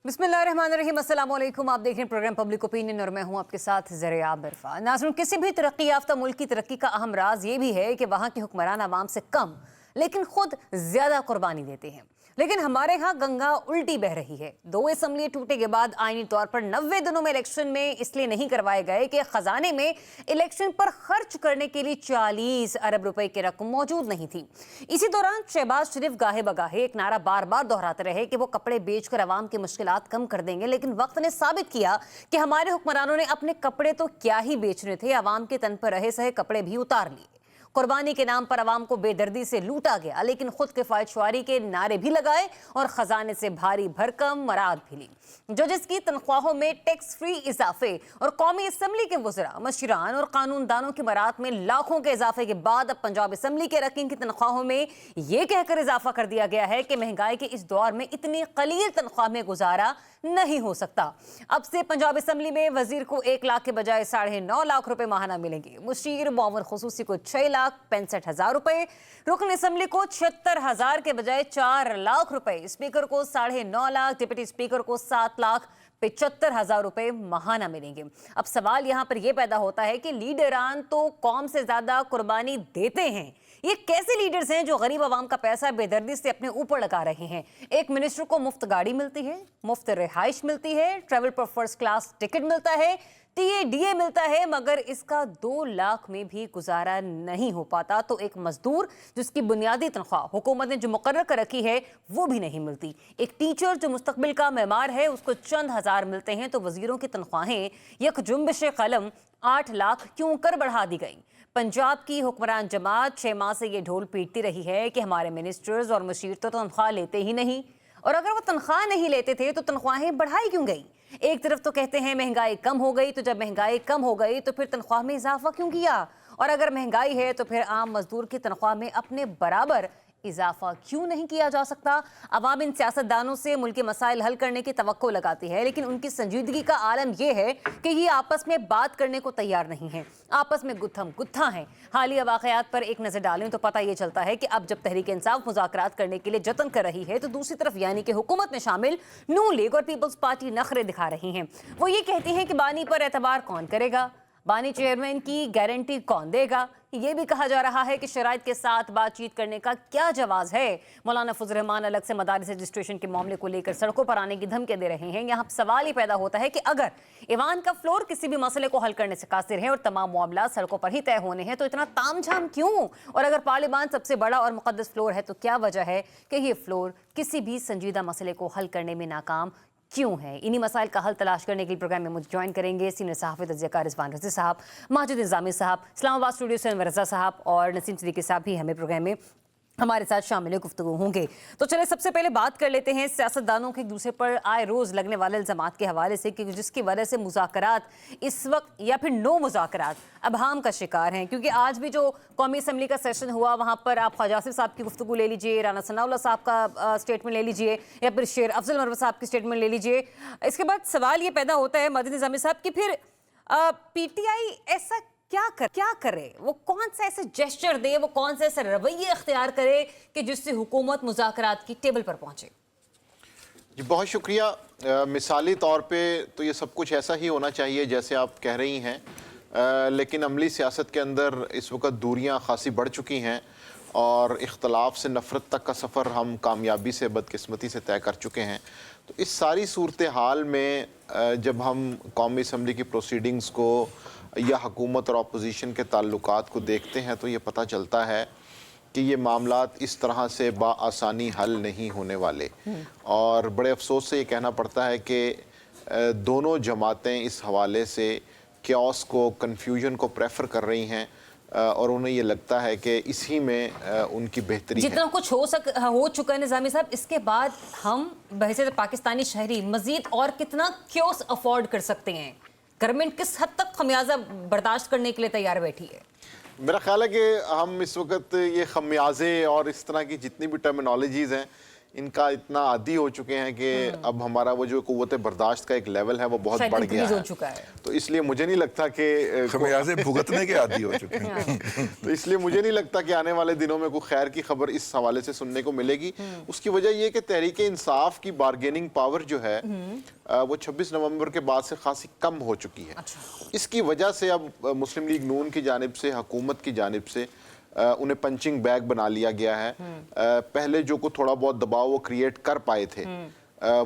बिस्मिल्लाहिर्रहमानिर्रहीम, अस्सलाम वालेकुम। आप देख रहे हैं प्रोग्राम पब्लिक ओपिनियन और मैं हूं आपके साथ ज़रिया बिरफा। नाज़रीन, किसी भी तरक्की याफ्ता मुल्क की तरक्की का अहम राज ये भी है कि वहाँ के हुक्मरान आवाम से कम लेकिन खुद ज़्यादा कुर्बानी देते हैं। लेकिन हमारे यहाँ गंगा उल्टी बह रही है। 2 असम्बली टूटे के बाद आईनी तौर पर 90 दिनों में इलेक्शन में इसलिए नहीं करवाए गए कि खजाने में इलेक्शन पर खर्च करने के लिए 40 अरब रुपए की रकम मौजूद नहीं थी। इसी दौरान शहबाज शरीफ गाहे बगाहे एक नारा बार बार दोहराते रहे कि वो कपड़े बेचकर आवाम की मुश्किलात कम कर देंगे, लेकिन वक्त ने साबित किया कि हमारे हुक्मरानों ने अपने कपड़े तो क्या ही बेचने थे, आवाम के तन पर रहे सहे कपड़े भी उतार लिए। कुर्बानी के नाम पर आवाम को बेदर्दी से लूटा गया, लेकिन खुद किफायतशुआरी के नारे भी लगाए और खजाने से भारी भरकम मराद भी ली। जजेस की तनख्वाहों में टैक्स फ्री इजाफे और कौमी असम्बली के वज़रा, मशीरान और कानूनदानों की मराद में लाखों के इजाफे के बाद अब पंजाब असम्बली के अरकान की तनख्वाहों में यह कहकर इजाफा कर दिया गया है कि महंगाई के इस दौर में इतनी कलील तनख्वाह में गुजारा नहीं हो सकता। अब से पंजाब असम्बली में वजीर को 1 लाख के बजाय 9.5 लाख रुपए माहाना मिलेंगे। मुशीर मुआविन खुसूसी को 6,65,000 रुपए, रुकन असम्बली को 76,000 के बजाय 4 लाख रुपए, स्पीकर को 9.5 लाख, डिप्टी स्पीकर को 7,75,000 रुपए माहाना मिलेंगे। अब सवाल यहाँ पर यह पैदा होता है कि लीडरान तो कौम से ज्यादा कुर्बानी देते हैं, ये कैसे लीडर्स हैं जो गरीब आवाम का पैसा बेदर्दी से अपने ऊपर लगा रहे हैं। एक मिनिस्टर को मुफ्त गाड़ी मिलती है, मुफ्त रिहाइश मिलती है, ट्रैवल पर फर्स्ट क्लास टिकट मिलता है, TADA मिलता है, मगर इसका 2 लाख में भी गुजारा नहीं हो पाता। तो एक मजदूर जिसकी बुनियादी तनख्वाह हुकूमत ने जो मुकर्रर कर रखी है वो भी नहीं मिलती। एक टीचर जो मुस्तकबिल का मेमार है उसको चंद हज़ार मिलते हैं। तो वजीरों की तनख्वाहें यक जुम्बिश कलम 8 लाख क्यों कर बढ़ा दी गई। पंजाब की हुक्मरान जमात 6 माह से ये ढोल पीटती रही है कि हमारे मिनिस्टर्स और मुशीर तो तनख्वाह लेते ही नहीं, और अगर वो तनख्वाह नहीं लेते थे तो तनख्वाहें बढ़ाई क्यों गई। एक तरफ तो कहते हैं महंगाई कम हो गई, तो जब महंगाई कम हो गई तो फिर तनख्वाह में इजाफा क्यों किया, और अगर महंगाई है तो फिर आम मजदूर की तनख्वाह में अपने बराबर इजाफा क्यों नहीं किया जा सकता। अवाम इन सियासतदानों से मुल्क के मसाइल हल करने की तवक्को लगाती है, लेकिन उनकी संजीदगी का आलम यह है कि ये आपस में बात करने को तैयार नहीं है, आपस में गुत्थम गुत्था है। हालिया वाक़यात पर एक नज़र डालें तो पता ये चलता है कि अब जब तहरीक इंसाफ मुज़ाकरात करने के लिए जतन कर रही है, तो दूसरी तरफ यानी कि हुकूमत में शामिल नून लीग और पीपल्स पार्टी नखरे दिखा रही हैं। वो ये कहती हैं कि बानी पर एतबार कौन करेगा, बानी चेयरमैन की गारंटी कौन देगा। ये भी कहा जा रहा है कि शराइत के साथ बातचीत करने का क्या जवाज है। मौलाना फजल रहमान अलग से मदारिस रजिस्ट्रेशन के मामले को लेकर सड़कों पर आने की धमकी दे रहे हैं। यहाँ सवाल ये पैदा होता है कि अगर ईवान का फ्लोर किसी भी मसले को हल करने से कासिर है और तमाम मामला सड़कों पर ही तय होने हैं, तो इतना तामझाम क्यों। और अगर पार्लियामान सबसे बड़ा और मुकद्दस फ्लोर है तो क्या वजह है कि ये फ्लोर किसी भी संजीदा मसले को हल करने में नाकाम क्यों है। इन्हीं मसाइल का हल तलाश करने के लिए प्रोग्राम में मुझे ज्वाइन करेंगे सीनियर सहाफ़ी तज्ज़ियाकार रिजवान रज़ी साहब, माजिद निज़ामी साहब, इस्लामाबाद स्टूडियो से अनवर रज़ा साहब और नसीम सिद्दीकी साहब भी हमें प्रोग्राम में हमारे साथ शामिल गुफ्तगू होंगे। तो चले सबसे पहले बात कर लेते हैं सियासतदानों के एक दूसरे पर आए रोज़ लगने वाले इल्ज़ामात के हवाले से, क्योंकि जिसकी वजह से मुज़ाकरात इस वक्त या फिर नो मुज़ाकरात अबहाम का शिकार हैं। क्योंकि आज भी जो कौमी असम्बली का सेशन हुआ वहाँ पर आप ख्वाजा आसिफ साहब की गुफ्तगू ले लीजिए, राना सनाउल्लाह साहब का स्टेटमेंट ले लीजिए, या फिर शेर अफजल मरवत साहब की स्टेटमेंट ले लीजिए। इसके बाद सवाल ये पैदा होता है माजिद निज़ामी साहब कि फिर PTI ऐसा क्या करे, वो कौन सा ऐसे जेस्चर दे, वो कौन सा ऐसे रवैये इख्तियार करे कि जिससे हुकूमत मुज़ाकरात की टेबल पर पहुंचे। जी बहुत शुक्रिया। मिसाली तौर पे तो ये सब कुछ ऐसा ही होना चाहिए जैसे आप कह रही हैं, लेकिन अमली सियासत के अंदर इस वक्त दूरियां खासी बढ़ चुकी हैं और इख्तलाफ से नफ़रत तक का सफ़र हम कामयाबी से बदकिस्मती से तय कर चुके हैं। तो इस सारी सूरत हाल में जब हम कौमी असम्बली की प्रोसीडिंग्स को या हुकूमत और अपोजिशन के ताल्लुकात को देखते हैं तो ये पता चलता है कि ये मामलात इस तरह से बाआसानी हल नहीं होने वाले। और बड़े अफसोस से ये कहना पड़ता है कि दोनों जमातें इस हवाले से क्यास को, कन्फ्यूजन को प्रेफर कर रही हैं और उन्हें ये लगता है कि इसी में उनकी बेहतरी है। जितना कुछ हो चुका है निज़ामी साहब, इसके बाद हम बहैसियत पाकिस्तानी शहरी मजीद और कितना क्योस अफोर्ड कर सकते हैं। गवर्नमेंट किस हद तक खमियाजा बर्दाश्त करने के लिए तैयार बैठी है। मेरा ख्याल है कि हम इस वक्त ये खमियाजे और इस तरह की जितनी भी टर्मिनोलॉजीज़ हैं ان کا اتنا عادی ہو چکے ہیں کہ اب ہمارا وہ جو قوت برداشت کا ایک لیول ہے وہ بہت بڑھ گیا ہے. تو اس لیے مجھے نہیں لگتا کہ خمیازے بھگتنے کے عادی ہو چکے ہیں. تو اس لیے مجھے نہیں لگتا کہ آنے والے دنوں میں کوئی خیر کی خبر اس حوالے سے سننے کو ملے گی. اس کی وجہ یہ کہ تحریک انصاف کی بارگیننگ پاور جو ہے وہ 26 نومبر کے بعد سے خاصی کم ہو چکی ہے. اس کی وجہ سے اب مسلم لیگ نون کی جانب سے، حکومت کی جانب سے انہیں پنچنگ بیگ بنا لیا گیا ہے. پہلے جو کو تھوڑا بہت دباؤ وہ کریٹ کر پائے تھے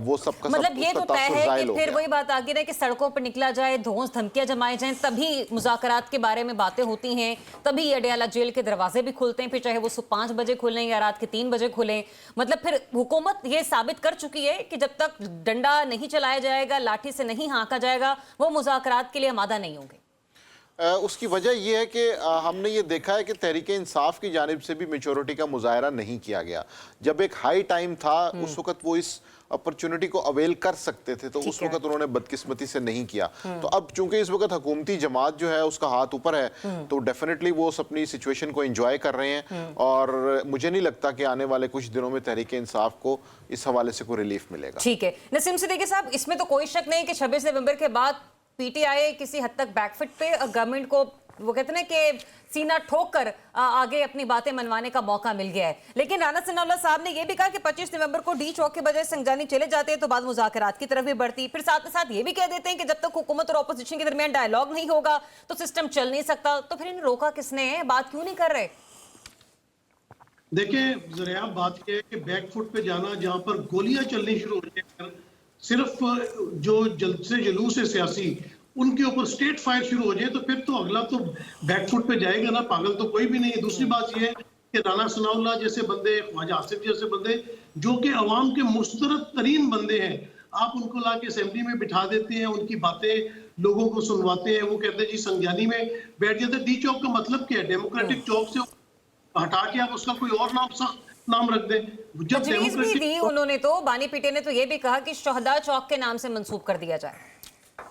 وہ سب کا مطلب یہ تو طے ہے کہ پھر وہی بات آگے رہے کہ سڑکوں پر نکلا جائے، دھونس دھمکیاں جمائے جائیں، تبھی مذاکرات کے بارے میں باتیں ہوتی ہیں، تبھی اڈیالہ جیل کے دروازے بھی کھلتے ہیں، پھر چاہے وہ صبح 5 بجے کھلیں یا رات کے 3 بجے کھلیں. مطلب پھر حکومت یہ ثابت کر چکی ہے کہ جب تک ڈنڈا نہیں چلایا جائے گا، لاٹھی سے نہیں ہانکا جائے گا، وہ مذاکرات کے لیے آمادہ نہیں ہوں گے. اس کی وجہ یہ ہے کہ ہم نے یہ دیکھا ہے کہ تحریک انصاف کی جانب سے بھی میچورٹی کا مظاہرہ نہیں کیا گیا. جب ایک ہائی ٹائم تھا اس وقت وہ اس اپرچونٹی کو اویل کر سکتے تھے تو اس وقت انہوں نے بدقسمتی سے نہیں کیا. تو اب چونکہ اس وقت حکومتی جماعت جو ہے اس کا ہاتھ اوپر ہے تو ڈیفینیٹلی وہ اپنی سچویشن کو انجوائے کر رہے ہیں، اور مجھے نہیں لگتا کہ آنے والے کچھ دنوں میں تحریک انصاف کو اس حوالے سے کوئی ریلیف ملے گا. ٹھیک ہے نسیم صدیقی صاحب، اس میں تو کوئی شک نہیں کہ 26 نومبر کے بعد پی ٹی آئی کسی حد تک بیک فٹ پہ، گورنمنٹ کو وہ کہتے ہیں کہ سینہ ٹھوک کر آگے اپنی باتیں منوانے کا موقع مل گیا ہے. لیکن رانا ثناء اللہ صاحب نے یہ بھی کہا کہ 25 نومبر کو ڈی چوک کے بجائے سنگجانی چلے جاتے ہیں تو بعد مذاکرات کی طرف بھی بڑھتی. پھر ساتھ ساتھ یہ بھی کہہ دیتے ہیں کہ جب تک حکومت اور اپوزیشن کے درمیان ڈائیلاگ نہیں ہوگا تو سسٹم چل نہیں سکتا. تو پھر انہیں روکا کس نے ہے؟ بات کیوں نہیں کر رہے؟ دیکھیں ذرا بات یہ ہے کہ بیک فٹ پہ جانا، جہاں پر گولیاں چلنی شروع ہو جائیں، صرف جو جلد سے جلوس ہے سیاسی ان کے اوپر سٹیٹ فائر شروع ہو جائے تو پھر تو اگلا تو بیک فٹ پہ جائے گا نا. پاگل تو کوئی بھی نہیں ہے. دوسری بات یہ ہے کہ رانا ثناء اللہ جیسے بندے، خواجہ آصف جیسے بندے جو کہ عوام کے مسترد ترین بندے ہیں، آپ ان کو لا کے اسمبلی میں بٹھا دیتے ہیں، ان کی باتیں لوگوں کو سنواتے ہیں. وہ کہتے ہیں جی سنگجانی میں بیٹھ جاتے. ڈی چوک کا مطلب کیا ہے؟ ڈیموکریٹک چوک سے ہٹا کے آپ اس کا کوئی اور نام، سخت نام رکھ دیں. جب تجویز بھی دی انہوں نے، تو بانی پیٹے نے تو یہ بھی کہا کہ شہداء چوک کے نام سے منسوب کر دیا جائے.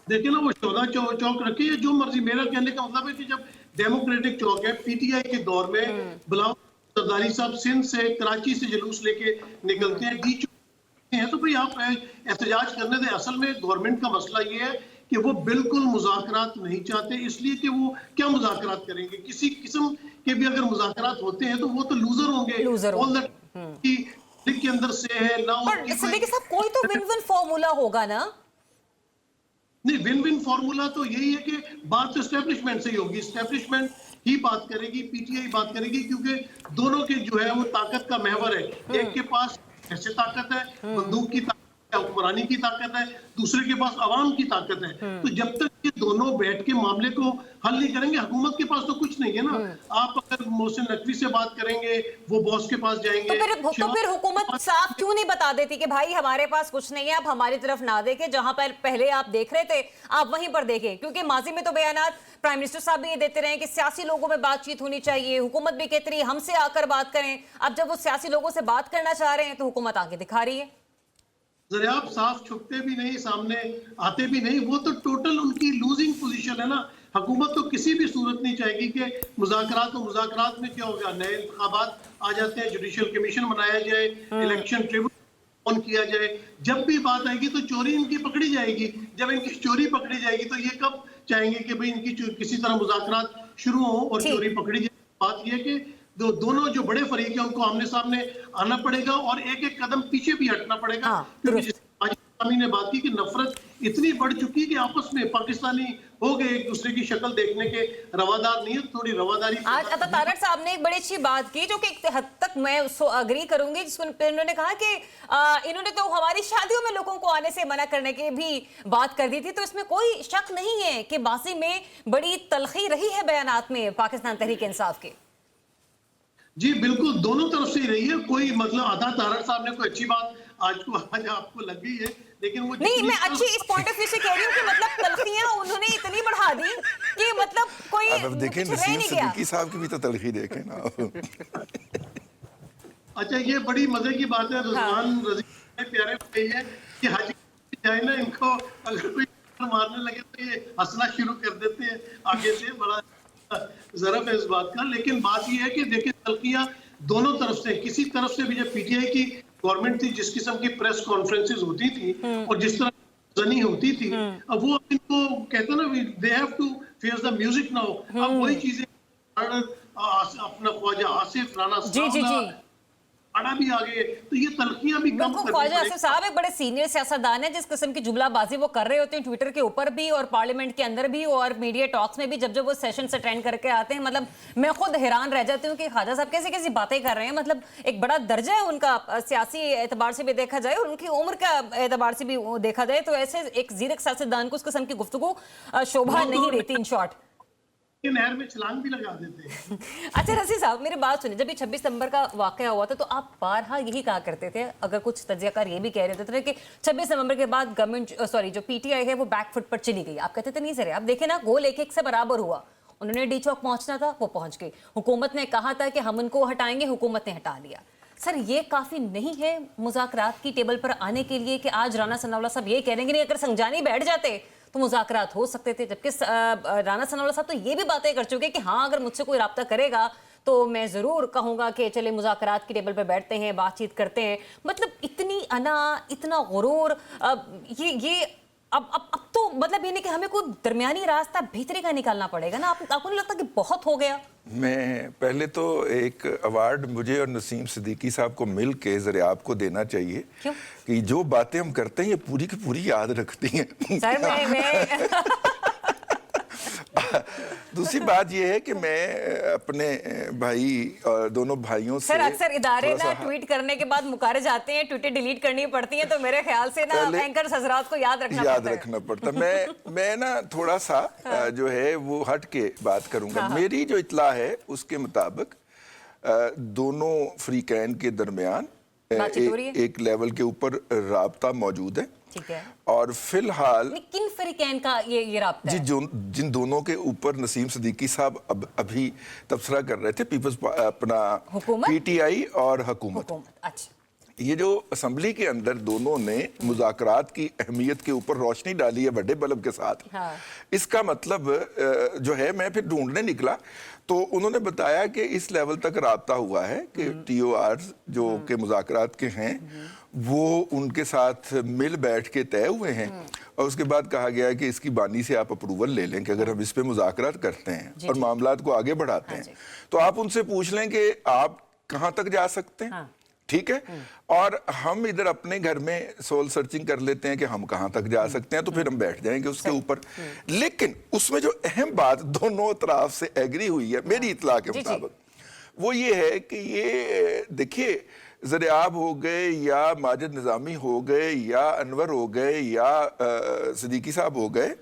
دیکھیں نا وہ شہداء چوک رکھے جو مرضی. میرا کہنے کا مطلب ہے کہ جب ڈیموکریٹک چوک ہے، پی ٹی آئی کے دور میں بلاول سرداری صاحب سندھ سے، کراچی سے جلوس لے کے نکلتے ہیں، ڈی چوک ہیں، تو بھئی آپ احتجاج کرنے دیں. اصل میں گورنمنٹ کا مسئلہ یہ ہے کہ وہ بالکل مذاکرات نہیں چاہتے، اس لیے کہ وہ کیا مذاکرات کریں گے؟ کسی قسم کے بھی اگر مذاکرات ہوتے ہیں تو وہ تو لوزر ہوں گے. لیگ کے اندر سے ہے نہ. پر صدیقی صاحب کوئی تو ون ون فارمولا ہوگا نا؟ نہیں، ون ون فارمولا تو یہی ہے کہ بات تو اسٹیبلشمنٹ سے ہی ہوگی. اسٹیبلشمنٹ ہی بات کرے گی، پی ٹی آئی بات کرے گی، کیونکہ دونوں کے جو ہے وہ طاقت کا محور ہے. ایک کے پاس ایسے طاقت ہے، بندوق کی طاقت ہے، حکمرانی کی طاقت ہے، دوسرے کے پاس عوام کی طاقت ہے. تو جب تک یہ دونوں بیٹھ کے معاملے کو حل نہیں کریں گے، حکومت کے پاس تو کچھ نہیں ہے نا. آپ اگر محسن نقوی سے بات کریں گے وہ باس کے پاس جائیں گے. تو پھر حکومت صاف کیوں نہیں بتا دیتی کہ بھائی ہمارے پاس کچھ نہیں ہے، آپ ہماری طرف نہ دیکھیں، جہاں پر پہلے آپ دیکھ رہے تھے آپ وہیں پر دیکھیں. کیونکہ ماضی میں تو بیانات پرائم منسٹر صاحب بھی یہ دیتے رہے کہ سیاسی لوگوں میں بات چیت ہونی چاہیے، حکومت بھی کہتی رہی ہم سے آ کر بات کریں. اب جب وہ سیاسی لوگوں سے بات کرنا چاہ رہے ہیں تو حکومت آگے دکھا رہی ہے. ذرا آپ صاف چھپتے بھی نہیں، سامنے آتے بھی نہیں. وہ تو ٹوٹل ان کی لوزنگ پوزیشن ہے نا. حکومت تو کسی بھی صورت نہیں چاہے گی کہ مذاکرات میں کیا ہوگا، نئے انتخابات آ جاتے ہیں، جوڈیشل کمیشن بنایا جائے، الیکشن ٹریبونل آن کیا جائے. جب بھی بات آئے گی تو چوری ان کی پکڑی جائے گی. جب ان کی چوری پکڑی جائے گی تو یہ کب چاہیں گے کہ بھئی ان کی کسی طرح مذاکرات شروع ہوں اور چوری پکڑی جائے. بات یہ کہ دونوں جو بڑے فریق ہیں ان کو آمنے سامنے آنا پڑے گا اور ایک ایک قدم پیچھے بھی ہٹنا پڑے گا. کیونکہ پاکستانی نے بات کی کہ نفرت اتنی بڑھ چکی کہ آپس میں پاکستانی ہو گئے ایک دوسرے کی شکل دیکھنے کے روادار نہیں ہے. تھوڑی رواداری. آج عطا تارڑ صاحب نے ایک بڑی اچھی بات کی جو کہ ایک حد تک میں اس کو اگری کروں گی، جس کو انہوں نے کہا کہ انہوں نے تو ہماری شادیوں میں لوگوں کو آنے سے منع کرنے کی بھی بات کر دی تھی. تو اس میں کوئی شک نہیں ہے کہ ماضی میں بڑی تلخی رہی ہے بیانات میں پاکستان تحریک انصاف کے. جی بالکل دونوں طرف سے ہی رہی ہے. کوئی مطلب عطا تارڑ صاحب نے کوئی اچھی بات آج آپ کو لگ گئی ہے، لیکن وہ نہیں، میں اچھی اس پوائنٹ آف ویو سے کہہ رہی ہوں کہ مطلب تلخیاں انہوں نے اتنی بڑھا دی کہ مطلب کوئی اب دیکھیں نسیم صدیقی صاحب کی بھی تو تلخی دیکھیں نا. اچھا یہ بڑی مزے کی بات ہے. رضوان رضی پیارے بھائی ہے کہ حج جائے نا، ان کو اگر کوئی مارنے لگے تو یہ ہنسنا شروع کر دیتے ہیں آگے سے. بڑا ضرب ہے اس بات کا. لیکن بات یہ ہے کہ دیکھیں تلخیاں دونوں طرف سے، کسی طرف سے بھی جب پی ٹی آئی کی गवर्नमेंट थी, जिस किस्म की प्रेस कॉन्फ्रेंसेस होती थी और जिस तरह जनी होती थी, अब वो इनको कहते हैं ना, they have to face the music now. अब वही चीजें अपना ख्वाजा आसिफ, राणा साहब आड़ा भी आ गए, तो ये तलखियां भी कम करनी ख्वाजा आसिफ पड़ेगी। साहब एक बड़े सीनियर सियासतदान है, जिस किस्म की जुमलाबाजी वो कर रहे होते हैं ट्विटर के ऊपर भी और पार्लियामेंट के अंदर भी और मीडिया टॉक्स में भी, जब वो सेशन अटेंड करके आते हैं, मतलब मैं खुद हैरान रह जाती हूँ कि ख्वाजा साहब कैसी कैसी बातें कर रहे हैं। मतलब एक बड़ा दर्जा है उनका, सियासी एतबार से भी देखा जाए और उनकी उम्र का एतबार से भी देखा जाए, तो ऐसे एक जीरक सियासतदान को उस किस्म की गुफ्तगू शोभा नहीं देती। इन शॉर्ट नहर में छलांग भी लगा देते हैं। अच्छा रसी साहब, मेरी बात सुनिए, जब ये 26 सितंबर का वाकया हुआ था तो आप बारहा यही कहा करते थे, अगर कुछ तज्जियाकार ये भी कह रहे थे कि 26 नवंबर के बाद गवर्नमेंट जो पीटीआई है वो बैकफुट पर चली गई। आप कहते थे नहीं सर, आप देखें ना, गोल एक एक से बराबर हुआ। उन्होंने डी चौक पहुंचना था, वो पहुंच गए। हुकूमत ने कहा था कि हम उनको हटाएंगे, हुकूमत ने हटा लिया। सर ये काफी नहीं है मुज़ाकरात की टेबल पर आने के लिए कि आज राना सनाउल्लाह साहब ये कह रहे हैं कि अगर संजानी बैठ जाते तो मुज़ाकरात हो सकते थे, जबकि राना सनाउल्लाह साहब तो ये भी बातें कर चुके कि हाँ अगर मुझसे कोई राब्ता करेगा तो मैं ज़रूर कहूँगा कि चले मुज़ाकरात की टेबल पर बैठते हैं, बातचीत करते हैं। मतलब इतनी अना, इतना गुरूर, ये अब तो मतलब ये नहीं कि हमें कोई दरमियानी रास्ता भीतरी का निकालना पड़ेगा ना। आपको नहीं लगता कि बहुत हो गया? मैं पहले तो एक अवार्ड मुझे और नसीम सिद्दीकी साहब को मिल के जरिए आपको देना चाहिए। क्यों? कि जो बातें हम करते हैं ये पूरी की पूरी याद रखती हैं। सर मैं दूसरी बात ये है कि मैं अपने भाई और दोनों भाइयों से सर अक्सर इदारे थोड़ा ना सा ट्वीट करने के बाद मुकारे जाते हैं, ट्वीटें डिलीट करनी पड़ती हैं, तो मेरे ख्याल से ना एंकर हजरात को याद रखना पड़ता मैं ना थोड़ा सा जो है वो हट के बात करूंगा। मेरी जो इत्ला है उसके मुताबिक दोनों फ्रीकैन के दरमियान एक लेवल के ऊपर राब्ता मौजूद है। ठीक है। और फिलहाल किन फ्रीकैन का ये राब्ता है? जिन दोनों के ऊपर नसीम सिद्दीकी साहब अभी तबसरा कर रहे थे, पीपल्स अपना पीटीआई और हुकूमत। अच्छा, ये जो असम्बली के अंदर दोनों ने मुज़ाकरात की अहमियत के ऊपर रोशनी डाली है बड़े बल्ब के साथ। हाँ। इसका मतलब जो है, मैं फिर ढूंढने निकला तो उन्होंने बताया कि इस लेवल तक राब्ता हुआ है कि TOR जो के मुज़ाकरात के हैं वो उनके साथ मिल बैठ के तय हुए हैं और उसके बाद कहा गया है कि इसकी बानी से आप अप्रूवल ले लें कि अगर हम इस पे मुज़ाकरात करते हैं और मामलात को आगे बढ़ाते हैं तो आप उनसे पूछ लें कि आप कहाँ तक जा सकते हैं। ठीक है, और हम इधर अपने घर में सोल सर्चिंग कर लेते हैं कि हम कहाँ तक जा सकते हैं, तो फिर हम बैठ जाएंगे उसके ऊपर। लेकिन उसमें जो अहम बात दोनों तरफ से एग्री हुई है मेरी इत्ला के मुताबिक, वो ये है कि ये देखिए, ज़रियाब हो गए या माजिद निज़ामी हो गए या अनवर हो गए या सिद्दीकी साहब हो गए,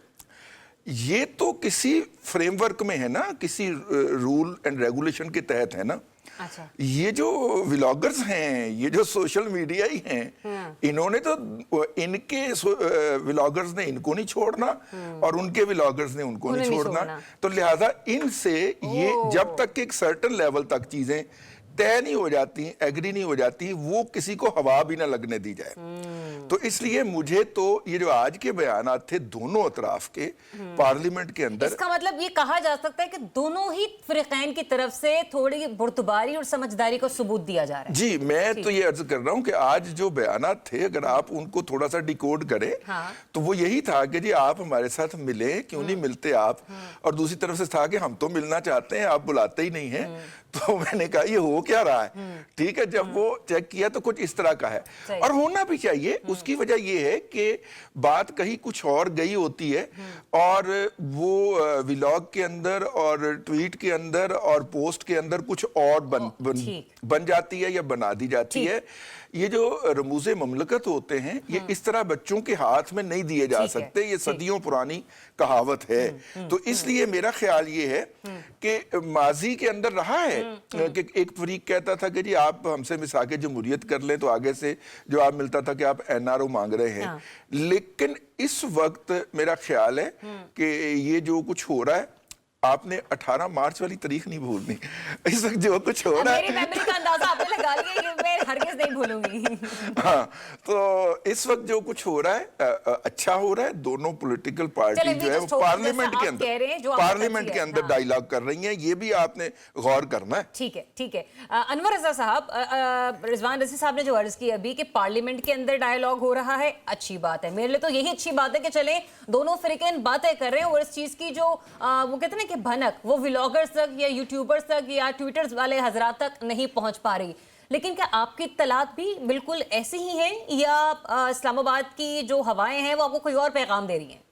ये तो किसी फ्रेमवर्क में है ना, किसी रूल एंड रेगुलेशन के तहत है ना। अच्छा। ये जो व्लॉगर्स हैं, ये जो सोशल मीडिया ही हैं, इन्होंने तो इनके व्लॉगर्स ने इनको नहीं छोड़ना और उनके व्लॉगर्स ने उनको नहीं छोड़ना। तो लिहाजा इनसे ये जब तक एक सर्टेन लेवल तक चीजें तय नहीं हो जाती, एग्री नहीं हो जाती, वो किसी को हवा भी ना लगने दी जाए। तो इसलिए मुझे तो ये जो आज के बयानात थे दोनों अतराफ के पार्लियामेंट के अंदर, इसका मतलब ये कहा जा सकता है कि दोनों ही फ्रीकैन की तरफ से थोड़ी बुर्दबारी और समझदारी को सबूत दिया जा रहा है। जी, मैं तो ये अर्ज कर रहा हूं कि आज जो बयानात थे अगर आप उनको थोड़ा सा डिकोड करें तो वो यही था कि जी आप हमारे साथ मिले, क्यों नहीं मिलते आप, और दूसरी तरफ से था कि हम तो मिलना चाहते हैं, आप बुलाते ही नहीं है। तो मैंने कहा ये हो क्या रहा है। ठीक है, जब वो चेक किया तो कुछ इस तरह का है और होना भी चाहिए। उसकी वजह ये है कि बात कहीं कुछ और गई होती है और वो व्लॉग के अंदर और ट्वीट के अंदर और पोस्ट के अंदर कुछ और बन जाती है या बना दी जाती है। ये जो रमूज़े ममलकत होते हैं ये इस तरह बच्चों के हाथ में नहीं दिए जा सकते, ये सदियों पुरानी कहावत है। तो इसलिए मेरा ख्याल ये है कि माजी के अंदर रहा है कि एक फरीक कहता था कि जी आप हमसे मिसाके जमहूरियत कर लें तो आगे से जवाब मिलता था कि आप NRO मांग रहे हैं। लेकिन इस वक्त मेरा ख्याल है कि ये जो कुछ हो रहा है आपने 18 मार्च वाली तारीख नहीं भूलनी। इस वक्त जो कुछ हो रहा है, मेरी मेमोरी का अंदाजा आपने लगा लिया, ये मैं हरगिज़ नहीं भूलूंगी। हाँ, तो इस वक्त जो कुछ हो रहा है अच्छा हो रहा है। दोनों पॉलिटिकल पार्टी जो है वो पार्लियामेंट के अंदर डायलॉग कर रही हैं, ये भी आपने गौर करना है। ठीक है, ठीक है। अनवर रज़ा साहब, रिजवान रज़ी साहब ने जो अर्ज की अभी कि पार्लियामेंट के अंदर डायलॉग हो रहा है, अच्छी बात है। मेरे लिए तो यही अच्छी बात है कि चले दोनों फिरकेन बातें कर रहे हैं और इस चीज की जो वो कहते हैं ना कि भनक वो व्लॉगर्स तक या यूट्यूबर्स तक या ट्विटर्स वाले हजरात तक नहीं पहुंच पा रही। लेकिन क्या आपकी इत्तलात भी बिल्कुल ऐसी ही हैं या इस्लामाबाद की जो हवाएं हैं वो आपको कोई और पैगाम दे रही हैं?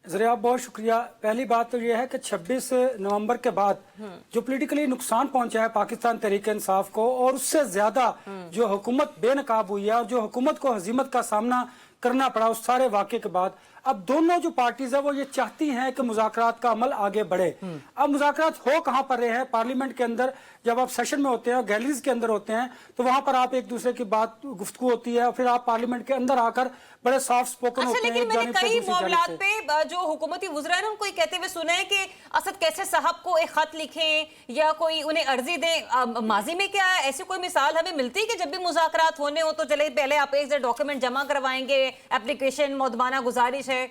ज़रिया, बहुत शुक्रिया। पहली बात तो यह है कि 26 नवंबर के बाद जो पॉलिटिकली नुकसान पहुंचा है पाकिस्तान तहरीक इंसाफ को, और उससे ज्यादा जो हुकूमत बेनकाब हुई है और जो हुकूमत को हजीमत का सामना करना पड़ा उस सारे वाक़े के बाद, अब दोनों जो पार्टीज है वो ये चाहती हैं कि मुज़ाकरात का अमल आगे बढ़े। अब मुज़ाकरात हो कहाँ पर रहे हैं? पार्लियामेंट के अंदर जब आप सेशन में होते हैं, गैलरीज के अंदर होते हैं, तो वहां पर आप एक दूसरे की बात गुफ्तगू होती है, फिर आप पार्लियामेंट के अंदर आकर बड़े सॉफ्ट स्पोकन होते हैं। लेकिन मैंने कई मामलात पे जो हुकूमती वुज़रा है उनको कहते हुए सुना है कि असद कैसर साहब को एक खत लिखें या कोई उन्हें अर्जी दें। माजी में क्या ऐसी कोई मिसाल हमें मिलती है कि जब भी मुज़ाकरात होने हो तो चले पहले आप एक डॉक्यूमेंट जमा करवाएंगे, एप्लीकेशन, मौदमाना गुजारिश है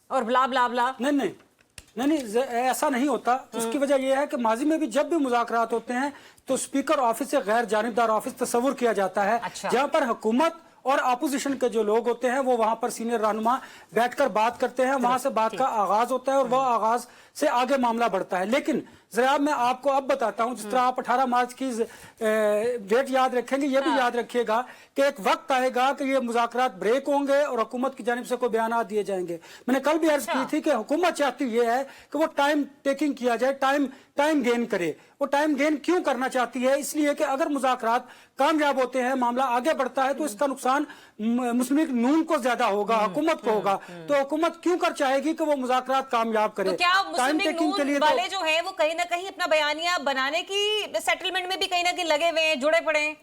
और ब्ला ब्ला ब्ला? नहीं, ऐसा नहीं होता। उसकी वजह यह है कि माजी में भी जब भी मुज़ाकरात होते हैं तो स्पीकर ऑफिस से गैर जानिबदार ऑफिस तस्वुर किया जाता है। अच्छा। जहां पर हुकूमत और अपोजिशन के जो लोग होते हैं वो वहां पर सीनियर रहनुमा बैठकर बात करते हैं, वहां से बात का आगाज होता है और वह आगाज से आगे मामला बढ़ता है। लेकिन जरा मैं आपको अब बताता हूं, जिस तरह आप 18 मार्च की डेट याद रखेंगे, ये भी याद रखिएगा कि एक वक्त आएगा कि ये मुज़ाकरात ब्रेक होंगे और हुकूमत की जानिब से कोई बयान दिए जाएंगे। मैंने कल भी अर्ज की थी कि हुकूमत चाहती ये है कि वो टाइम टेकिंग किया जाए, टाइम गेन करे। वो टाइम गेन क्यों करना चाहती है? इसलिए कि अगर मुज़ाकरात कामयाब होते हैं, मामला आगे बढ़ता है, तो इसका नुकसान मुस्लिम लीग नून को ज्यादा होगा, हुकूमत को होगा। तो हुकूमत क्यों कर चाहेगी कि वो मुज़ाकरात कामयाब करे? तो क्या टाइम मुस्लिम टेकिंग के लिए वाले जो हैं वो कहीं ना कहीं अपना बयानिया बनाने की सेटलमेंट में भी कहीं ना कहीं लगे हुए हैं, जुड़े पड़े हैं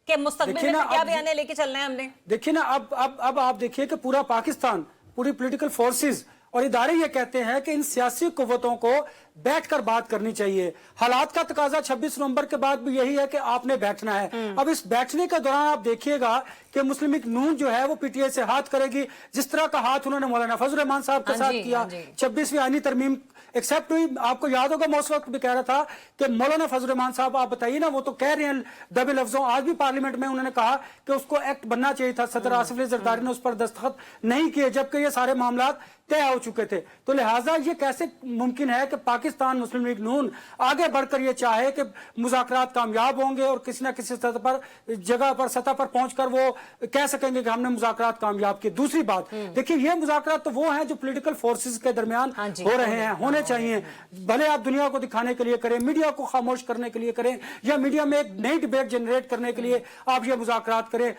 कि मुस्तकबिल में क्या बयानिया लेके चलना है हमने? देखिए ना, अब आप देखिए कि पूरा पाकिस्तान, पूरी पॉलिटिकल फोर्सेस और इदारे ये कहते हैं कि इन सियासी कुव्वतों को बैठकर बात करनी चाहिए। हालात का तकाजा 26 नवंबर के बाद भी यही है कि आपने बैठना है। अब इस बैठने के दौरान आप देखिएगा कि मुस्लिम लीग नून जो है वो पीटीआई से हाथ करेगी, जिस तरह का हाथ उन्होंने मौलाना फजल रहमान साहब के साथ किया। 26वीं आईनी तरमीम एक्सेप्ट हुई, आपको याद होगा मैं उस वक्त भी कह रहा था कि मौलाना फजल रहमान साहब, आप बताइए ना, वो तो कह रहे हैं दबे लफ्जों, आज भी पार्लियामेंट में उन्होंने कहा कि उसको एक्ट बनना चाहिए था। सदर आसिफ अली जरदारी ने उस पर दस्तखत नहीं किए, जबकि ये सारे मामला तय हो चुके थे। तो लिहाजा ये कैसे मुमकिन है कि पाकिस्तान मुस्लिम लीग नून आगे बढ़कर ये चाहे कि मुज़ाकरात कामयाब होंगे और किसी न किसी सतह पर पहुंचकर वो कह सकेंगे कि हमने मुज़ाकरात कामयाब किए। दूसरी बात देखिए, ये मुज़ाकरात तो वो हैं जो पॉलिटिकल फोर्सेस के दरमियान हो रहे हैं, होने चाहिए। भले आप दुनिया को दिखाने के लिए करें, मीडिया को खामोश करने के लिए करें, या मीडिया में एक नई डिबेट जनरेट करने के लिए आप ये मुज़ाकरात करें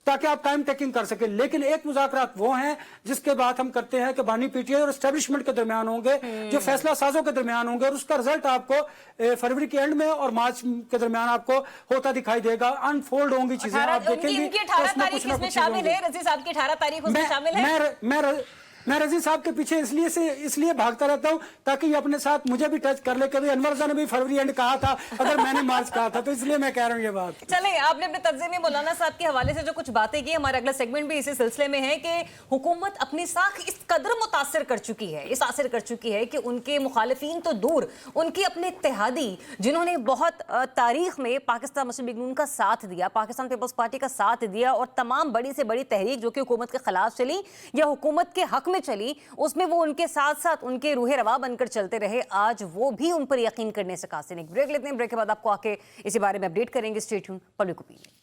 ताकि आप टाइम टेकिंग कर सके। लेकिन एक मुज़ाकरात वो हैं जिसके बात हम करते हैं कि बानी पीटीआई और एस्टेब्लिशमेंट के दरमियान होंगे, जो फैसला साजों के दरमियान होंगे, और उसका रिजल्ट आपको फरवरी के एंड में और मार्च के दरमियान आपको होता दिखाई देगा। अनफोल्ड होंगी चीजें, आप देखेंगे। 18 तारीख इसमें शामिल है, रज़ी साहब की 18 तारीख उसमें शामिल है। मैं रज़ी साहब के पीछे इसलिए भागता रहता हूं ताकि ये अपने साथ मुझे भी टच कर ले। कभी अनवर रज़ा ने भी फरवरी एंड कहा था, अगर मैंने मार्च कहा था, तो इसलिए मैं कह रहा हूं ये बात। चले, आपने अपने तर्जुमे में मौलाना साहब के हवाले से जो कुछ बातें की, हमारा अगला सेगमेंट भी इसी सिलसिले में है कि हुकूमत अपनी साख इस कदर मुतासिर कर चुकी है कि उनके मुखालिफिन तो दूर, उनके अपने इत्तेहादी जिन्होंने बहुत तारीख में पाकिस्तान मुस्लिम लीग नून का साथ दिया, पाकिस्तान पीपल्स पार्टी का साथ दिया, और तमाम बड़ी से बड़ी तहरीक जो कि हुकूमत के खिलाफ चली या हुकूमत के हक में चली, उसमें वो उनके साथ साथ उनके रूह रवा बनकर चलते रहे। आज वो भी उन पर यकीन करने से कासिर हैं। ब्रेक लेते हैं, ब्रेक के बाद आपको आके इसी बारे में अपडेट करेंगे। Stay tuned, public opinion.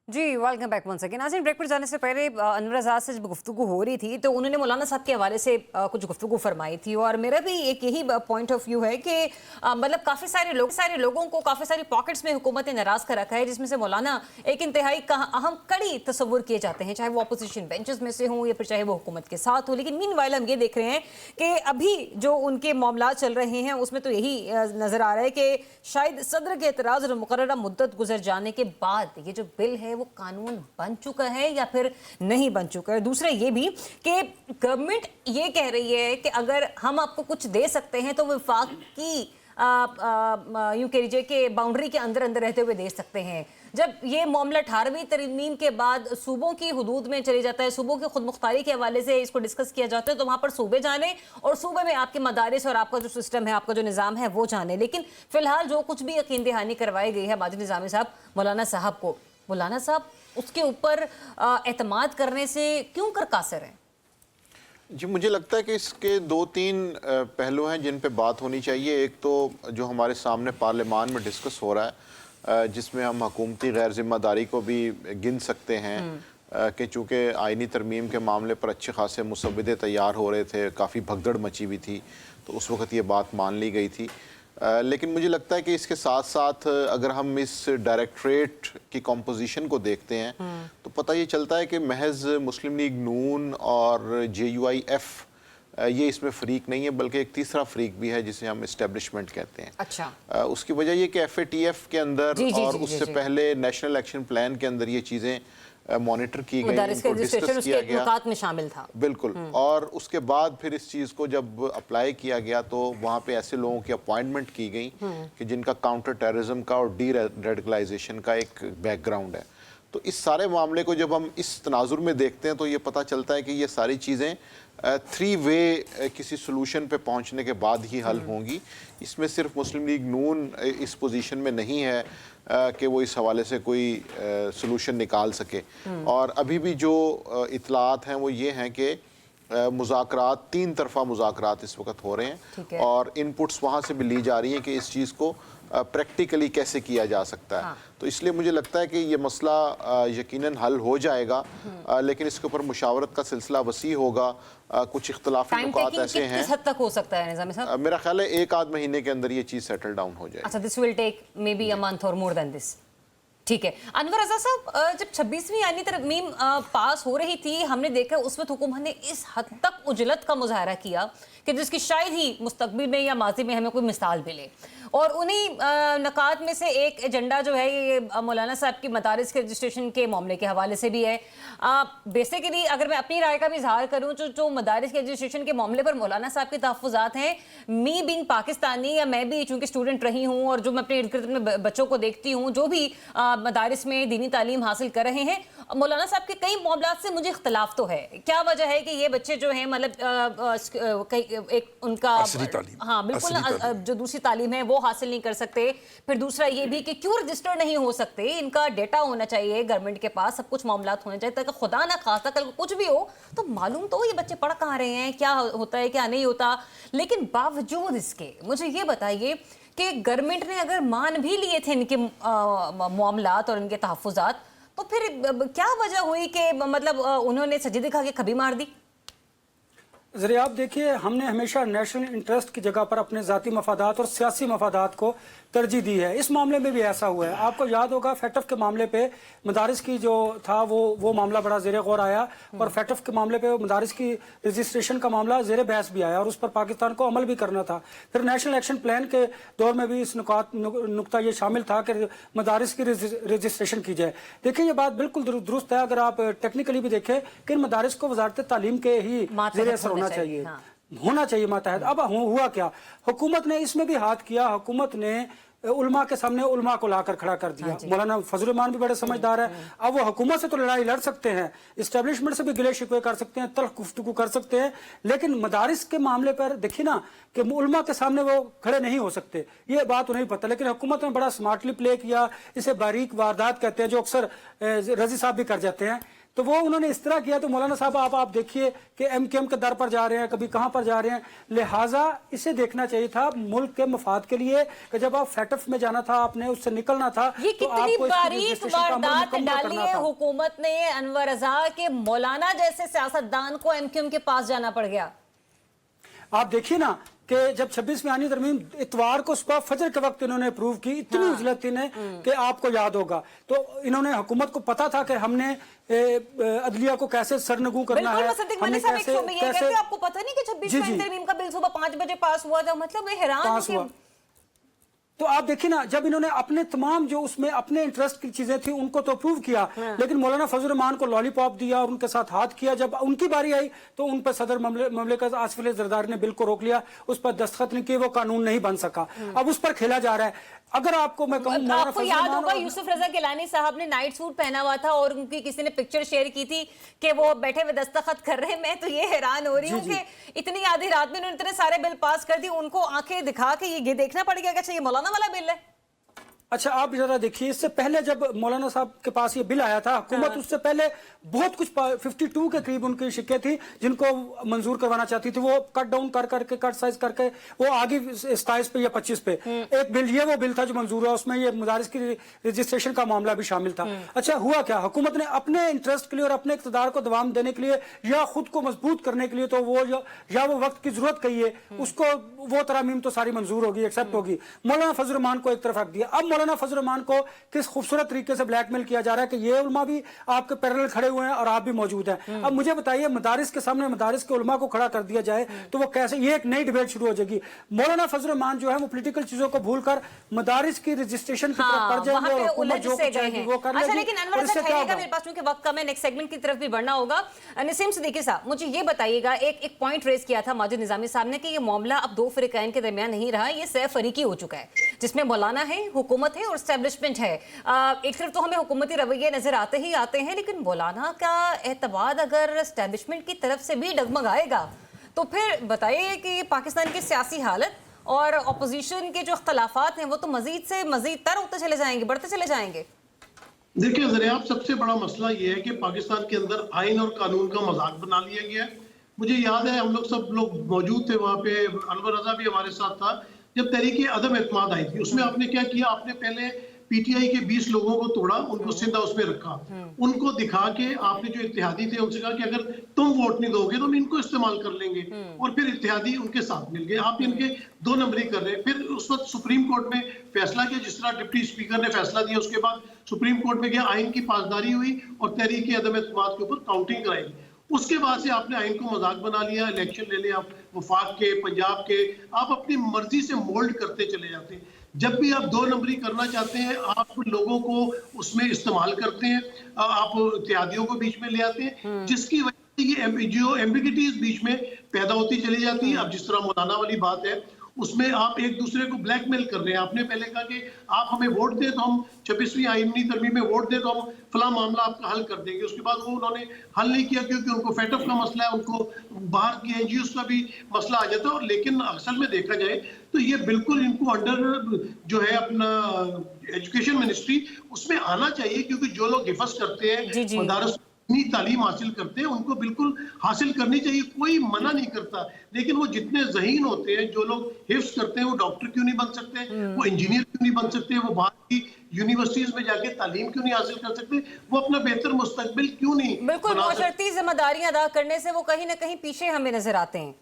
जी, वेलकम बैक वंस अगेन। नाज़रीन, ब्रेक पर जाने से पहले अनवर आज़ाद से जब गुफ्तगू हो रही थी तो उन्होंने मौलाना साहब के हवाले से कुछ गुफ्तगू फरमाई थी, और मेरा भी एक यही पॉइंट ऑफ व्यू है कि मतलब काफ़ी सारे लोगों को काफ़ी सारी पॉकेट्स में हुकूमत ने नाराज़ कर रखा है, जिसमें से मौलाना एक इंतहाई अहम कड़ी तस्वुर किए जाते हैं, चाहे वो अपोजिशन बेंचेस में से हों या फिर चाहे वो हुकूमत के साथ हो। लेकिन मीनवाइल हम ये देख रहे हैं कि अभी जो उनके मामला चल रहे हैं उसमें तो यही नज़र आ रहा है कि शायद सदर के एतराज़ और मुकर्ररा मुद्दत गुजर जाने के बाद ये जो बिल है वो वो कानून बन चुका है या फिर नहीं बन चुका है? दूसरा ये भी कि गवर्नमेंट ये कह रही है कि अगर हम आपको कुछ दे सकते हैं तो वफाकी यूं कह लीजिए कि बाउंड्री के अंदर अंदर रहते हुए दे सकते हैं। जब ये मामला 18वीं तरमीम के बाद सूबों की हुदूद में चले जाता है, सूबों की खुद मुख्तारी के हवाले से इसको डिस्कस किया जाता है, तो वहाँ पर सूबे जाने और सूबे में आपके मदारिस और आपका जो सिस्टम है, आपका जो निज़ाम है वो जाने। लेकिन फिलहाल जो कुछ भी यकीन दहानी करवाई गई है माजिद निज़ामी साहब मौलाना साहब को, मौलाना साहब उसके ऊपर एतमाद करने से क्यों कर कासिर हैं? जी, मुझे लगता है कि इसके 2-3 पहलू हैं जिन पे बात होनी चाहिए। एक तो जो हमारे सामने पार्लियामान में डिस्कस हो रहा है, जिसमें हम हुकूमती गैर ज़िम्मेदारी को भी गिन सकते हैं कि चूँकि आइनी तरमीम के मामले पर अच्छे खासे मुसव्विदे तैयार हो रहे थे, काफ़ी भगदड़ मची हुई थी, तो उस वक़्त ये बात मान ली गई थी। लेकिन मुझे लगता है कि इसके साथ साथ अगर हम इस डायरेक्टरेट की कॉम्पोजिशन को देखते हैं तो पता ये चलता है कि महज मुस्लिम लीग नून और JUIF ये इसमें फ़रीक नहीं है, बल्कि एक तीसरा फ़रीक भी है जिसे हम इस्टेब्लिशमेंट कहते हैं। अच्छा। उसकी वजह ये कि FATF के अंदर और उससे पहले नेशनल एक्शन प्लान के अंदर ये चीज़ें मॉनिटर की गई, इनको डिस्कस किया गया, में शामिल था। बिल्कुल। और उसके बाद फिर इस चीज़ को जब अप्लाई किया गया तो वहाँ पे ऐसे लोगों की अपॉइंटमेंट की गई कि जिनका काउंटर टेररिज्म का और डी रेडिकलाइजेशन का एक बैकग्राउंड है। तो इस सारे मामले को जब हम इस तनाजुर में देखते हैं तो ये पता चलता है कि ये सारी चीज़ें 3 वे किसी सोल्यूशन पे पहुंचने के बाद ही हल होंगी। इसमें सिर्फ मुस्लिम लीग नून इस पोजीशन में नहीं है कि वो इस हवाले से कोई सोल्यूशन निकाल सके। और अभी भी जो इतलात हैं वो ये हैं कि मुज़ाकरात 3 तरफ़ा मुज़ाकरात इस वक्त हो रहे हैं और इनपुट्स वहाँ से भी ली जा रही हैं कि इस चीज़ को प्रैक्टिकली कैसे किया जा सकता है। तो इसलिए मुझे लगता है कि ये मसला यकीनन हल हो जाएगा, लेकिन इसके ऊपर मुशावरत का सिलसिला वसी होगा। कुछ इख्तलाफी नुकात ऐसे हैं। किस हद तक हो सकता है निज़ामी साहब? मेरा ख्याल है 1-8 महीने के अंदर ये चीज़ सेटल डाउन हो जाएगी। अच्छा, this will take maybe a month or more then this. ठीक है। अनवर रज़ा साहब, जब 26वीं आईनी तरमीम पास हो रही थी, हमने देखा उस वक्त हुकूमत ने इस हद तक उजलत का मुजाहरा किया कि जिसकी शायद ही मुस्तकबिल में या माजी में हमें कोई मिसाल मिले। और उन्हीं नकात में से एक एजेंडा जो है ये मौलाना साहब की मदारिस के रजिस्ट्रेशन के मामले के हवाले से भी है। बेसिकली अगर मैं अपनी राय का भी इजहार करूँ, जो मदारिस के रजिस्ट्रेशन के मामले पर मौलाना साहब के तहफ़्फ़ुज़ात हैं, मी बीइंग पाकिस्तानी या मैं भी चूँकि स्टूडेंट रही हूँ और जो मैं अपने इर्द गिर्द में बच्चों को देखती हूँ जो भी मदारिस में दीनी तालीम हासिल कर रहे हैं, मौलाना साहब के कई मामलात से मुझे इख्तलाफ तो है। क्या वजह है कि ये बच्चे जो हैं मतलब एक उनका हाँ बिल्कुल जो दूसरी तालीम है वो हासिल नहीं कर सकते। फिर दूसरा ये भी कि क्यों रजिस्टर नहीं हो सकते, इनका डेटा होना चाहिए गवर्नमेंट के पास, सब कुछ मामलात होने चाहिए ताकि खुदा ना खास्ता कल कुछ भी हो तो मालूम तो ये बच्चे पढ़ कहाँ रहे हैं, क्या होता है क्या नहीं होता। लेकिन बावजूद इसके मुझे ये बताइए कि गवर्नमेंट ने अगर मान भी लिए थे इनके मामलात और इनके तहफ़्फ़ुज़ात, तो फिर क्या वजह हुई कि मतलब उन्होंने सजी दिखा के खबी मार दी? ज़रिए आप देखिए, हमने हमेशा नेशनल इंटरेस्ट की जगह पर अपने ज़ाती मफादात और सियासी मफादात को तरजीह दी है। इस मामले में भी ऐसा हुआ है। आपको याद होगा फैटफ के मामले पे मदारिस की जो था वो मामला बड़ा ज़ेरे गौर आया और फैटफ के मामले पे मदारिस की रजिस्ट्रेशन का मामला ज़ेरे बहस भी आया और उस पर पाकिस्तान को अमल भी करना था। फिर नेशनल एक्शन प्लान के दौर में भी इस नुकता ये शामिल था कि मदारिस की रजिस्ट्रेशन की जाए। देखिए, ये बात बिल्कुल दुरुस्त है। अगर आप टेक्निकली भी देखें कि इन मदारिस को वजारत तालीम के ही ज़ेरे असर होना चाहिए, होना चाहिए मातहत। अब हुआ क्या, हुकूमत ने इसमें भी हाथ किया। हुकूमत ने उलमा के सामने उलमा को लाकर खड़ा कर दिया। मौलाना फजल रहमान भी बड़े समझदार है। अब वो हुकूमत से तो लड़ाई लड़ सकते हैं, इस्टेब्लिशमेंट से भी गिले शिकवे कर सकते हैं, तल्ख गुफ्तगू कर सकते हैं, लेकिन मदारिस के मामले पर देखिए ना कि उलमा के सामने वो खड़े नहीं हो सकते, ये बात उन्हें पता। लेकिन हुकूमत ने बड़ा स्मार्टली प्ले किया। इसे बारीक वारदात कहते हैं, जो अक्सर रजी साहब भी कर जाते हैं। तो वो उन्होंने इस तरह किया। तो मौलाना साहब आप देखिए कि MKM के दर पर जा रहे हैं, कभी कहां पर जा रहे हैं। लिहाजा इसे देखना चाहिए था मुल्क के मफाद के लिए कि जब आप फैटफ में जाना था, आपने उससे निकलना था। ये तो कितनी बारीक वारदात डाली है हुकूमत ने अनवर रज़ा के मौलाना जैसे सियासतदान को MKM के पास जाना पड़ गया। आप देखिए ना कि जब 26वीं आईनी तरमीम इतवार को सुबह फजर के वक्त इन्होंने अप्रूव की, इतनी उजलत थी ने कि आपको याद होगा। तो इन्होंने हुकूमत को पता था कि हमने अदलिया को कैसे सरनगू करना है, हमने कैसे आपको पता नहीं कि 26वीं तरमीम का बिल सुबह 5 बजे पास हुआ था। मतलब मैं हैरान हूं। तो आप देखिए ना, जब इन्होंने अपने तमाम जो उसमें अपने इंटरेस्ट की चीजें थी उनको तो अप्रूव किया, लेकिन मौलाना फजल रहमान को लॉलीपॉप दिया और उनके साथ हाथ किया। जब उनकी बारी आई तो उन पर सदर ममलिकत आसिफ अली जरदारी ने बिल को रोक लिया, उस पर दस्तखत नहीं किए, वो कानून नहीं बन सका। अब उस पर खेला जा रहा है। अगर आपको मैं कहूं, आपको याद होगा यूसुफ रजा गिलानी साहब ने नाइट सूट पहना हुआ था और उनकी किसी ने पिक्चर शेयर की थी कि वो बैठे हुए दस्तखत कर रहे हैं। मैं तो ये हैरान हो रही हूँ कि इतनी आधी रात में उन्होंने इतने सारे बिल पास कर दिए, उनको आंखें दिखा के ये देखना पड़ेगा कि अच्छा ये मौलाना वाला बिल है। अच्छा आप जरा देखिए, इससे पहले जब मौलाना साहब के पास ये बिल आया था, हुकूमत उससे पहले बहुत कुछ 52 के करीब उनकी शिक्के थी जिनको मंजूर करवाना चाहती थी। वो कट डाउन कर करके, कट साइज करके वो आगे 27 पे या 25 पे एक बिल, ये वो बिल था जो मंजूर हुआ, उसमें ये मदारिस की रजिस्ट्रेशन का मामला भी शामिल था। अच्छा हुआ क्या, हुकूमत ने अपने इंटरेस्ट के लिए और अपने इक़्तिदार को दवाम देने के लिए या खुद को मजबूत करने के लिए तो वो या वो वक्त की जरूरत कही है उसको, वो तरामीम तो सारी मंजूर होगी, एक्सेप्ट होगी। मौलाना फजल रहमान को एक तरफ रख दिया। अब मौलाना फजल रहमान को किस खूबसूरत तरीके से ब्लैकमेल किया जा रहा है कि ये उलमा भी आपके पैरेलल खड़े हुए हैं और आप भी मौजूद हैं। अब मुझे बताइए, मदारिस के सामने मदारिस के उलमा को खड़ा कर दिया जाए तो वो कैसे, ये एक नई डिबेट शुरू हो जाएगी। मौलाना फजल रहमान जो है वो पॉलिटिकल चीजों को भूलकर मदारिस की रजिस्ट्रेशन की तरफ पड़ जाएंगे और हुकूमत जो कुछ चाहेगी वो कर लेगी। लेकिन अनवर साहब ठहरिएगा, मेरे पास क्योंकि वक्त कम है, नेक्स्ट सेगमेंट की तरफ भी बढ़ना होगा। नसीम सिद्दीकी साहब, मुझे ये बताइएगा, एक पॉइंट रेज किया था माजिद निजामी साहब ने कि ये मामला अब दो फिरकाइन के दरमियान नहीं रहा, ये सह फरीकी हो चुका है, जिसमें मौलाना है, हुकूमत है और एस्टेब्लिशमेंट है। एक तरफ तो हमें हुकूमती रवैये नजर आते ही आते हैं, लेकिन मौलाना का एतमाद अगर एस्टेब्लिशमेंट की तरफ से भी डगमगाएगा तो फिर बताइए कि पाकिस्तान की सियासी हालत और अपोजिशन के जो इख्तलाफात हैं वो तो मजीद से मजीद तर होते चले जाएंगे, बढ़ते चले जाएंगे। देखिए ज़रा, सबसे बड़ा मसला ये है कि पाकिस्तान के अंदर आइन और कानून का मजाक बना लिया गया है। मुझे याद है, हम लोग सब लोग मौजूद थे वहाँ पे, अनवर रजा भी हमारे साथ था, जब तहरीक अदम एतमाद आई थी। उसमें आपने क्या किया, आपने पहले पीटीआई के 20 लोगों को तोड़ा, उनको सीधा उसमें रखा, उनको दिखा के आपने जो इत्तेहादी थे उनसे कहा कि अगर तुम वोट नहीं दोगे तो हम इनको इस्तेमाल कर लेंगे, और फिर इत्तेहादी उनके साथ मिल गए। आप इनके 2 नंबरी कर रहे हैं। फिर उस वक्त सुप्रीम कोर्ट में फैसला किया, जिस तरह डिप्टी स्पीकर ने फैसला दिया, उसके बाद सुप्रीम कोर्ट में गया, आइन की पासदारी हुई और तहरीक अदम एतमाद के ऊपर काउंटिंग कराई। उसके बाद से आपने आइन को मजाक बना लिया, इलेक्शन ले लिया, आप वफाक के, पंजाब के, आप अपनी मर्जी से मोल्ड करते चले जाते हैं। जब भी आप 2 नंबरी करना चाहते हैं, आप लोगों को उसमें इस्तेमाल करते हैं, आप इत्तेहादियों को बीच में ले आते हैं, जिसकी वजह से ये जो एम्बिगिटीज बीच में पैदा होती चली जाती है। अब जिस तरह मौलाना वाली बात है, उसमें आप एक दूसरे को ब्लैकमेल कर रहे हैं। आपने पहले कहा कि आप हमें वोट दें तो हम 26वीं आईनी तरमीम में वोट दें तो हम फला मामला आपका हल कर देंगे। उसके बाद वो उन्होंने हल नहीं किया क्योंकि उनको फेटअप का मसला है, उनको बाहर की एनजीओ का भी मसला आ जाता है। और लेकिन असल में देखा जाए तो ये बिल्कुल इनको अंडर जो है अपना एजुकेशन मिनिस्ट्री, उसमें आना चाहिए, क्योंकि जो लोग हिफज करते हैं, मदारस इतनी तालीम हासिल करते हैं, उनको बिल्कुल हासिल करनी चाहिए, कोई मना नहीं करता। लेकिन वो जितने ज़हीन होते हैं, जो लोग हिफ्ज करते हैं, वो डॉक्टर क्यों नहीं बन सकते, वो इंजीनियर क्यों नहीं बन सकते, वो बाहर की यूनिवर्सिटीज में जाके तालीम क्यों नहीं हासिल कर सकते, वो अपना बेहतर मुस्तकबिल क्यों नहीं बिल्कुल मुआशरती जिम्मेदारियां अदा करने से वो कहीं ना कहीं पीछे हमें नजर आते हैं।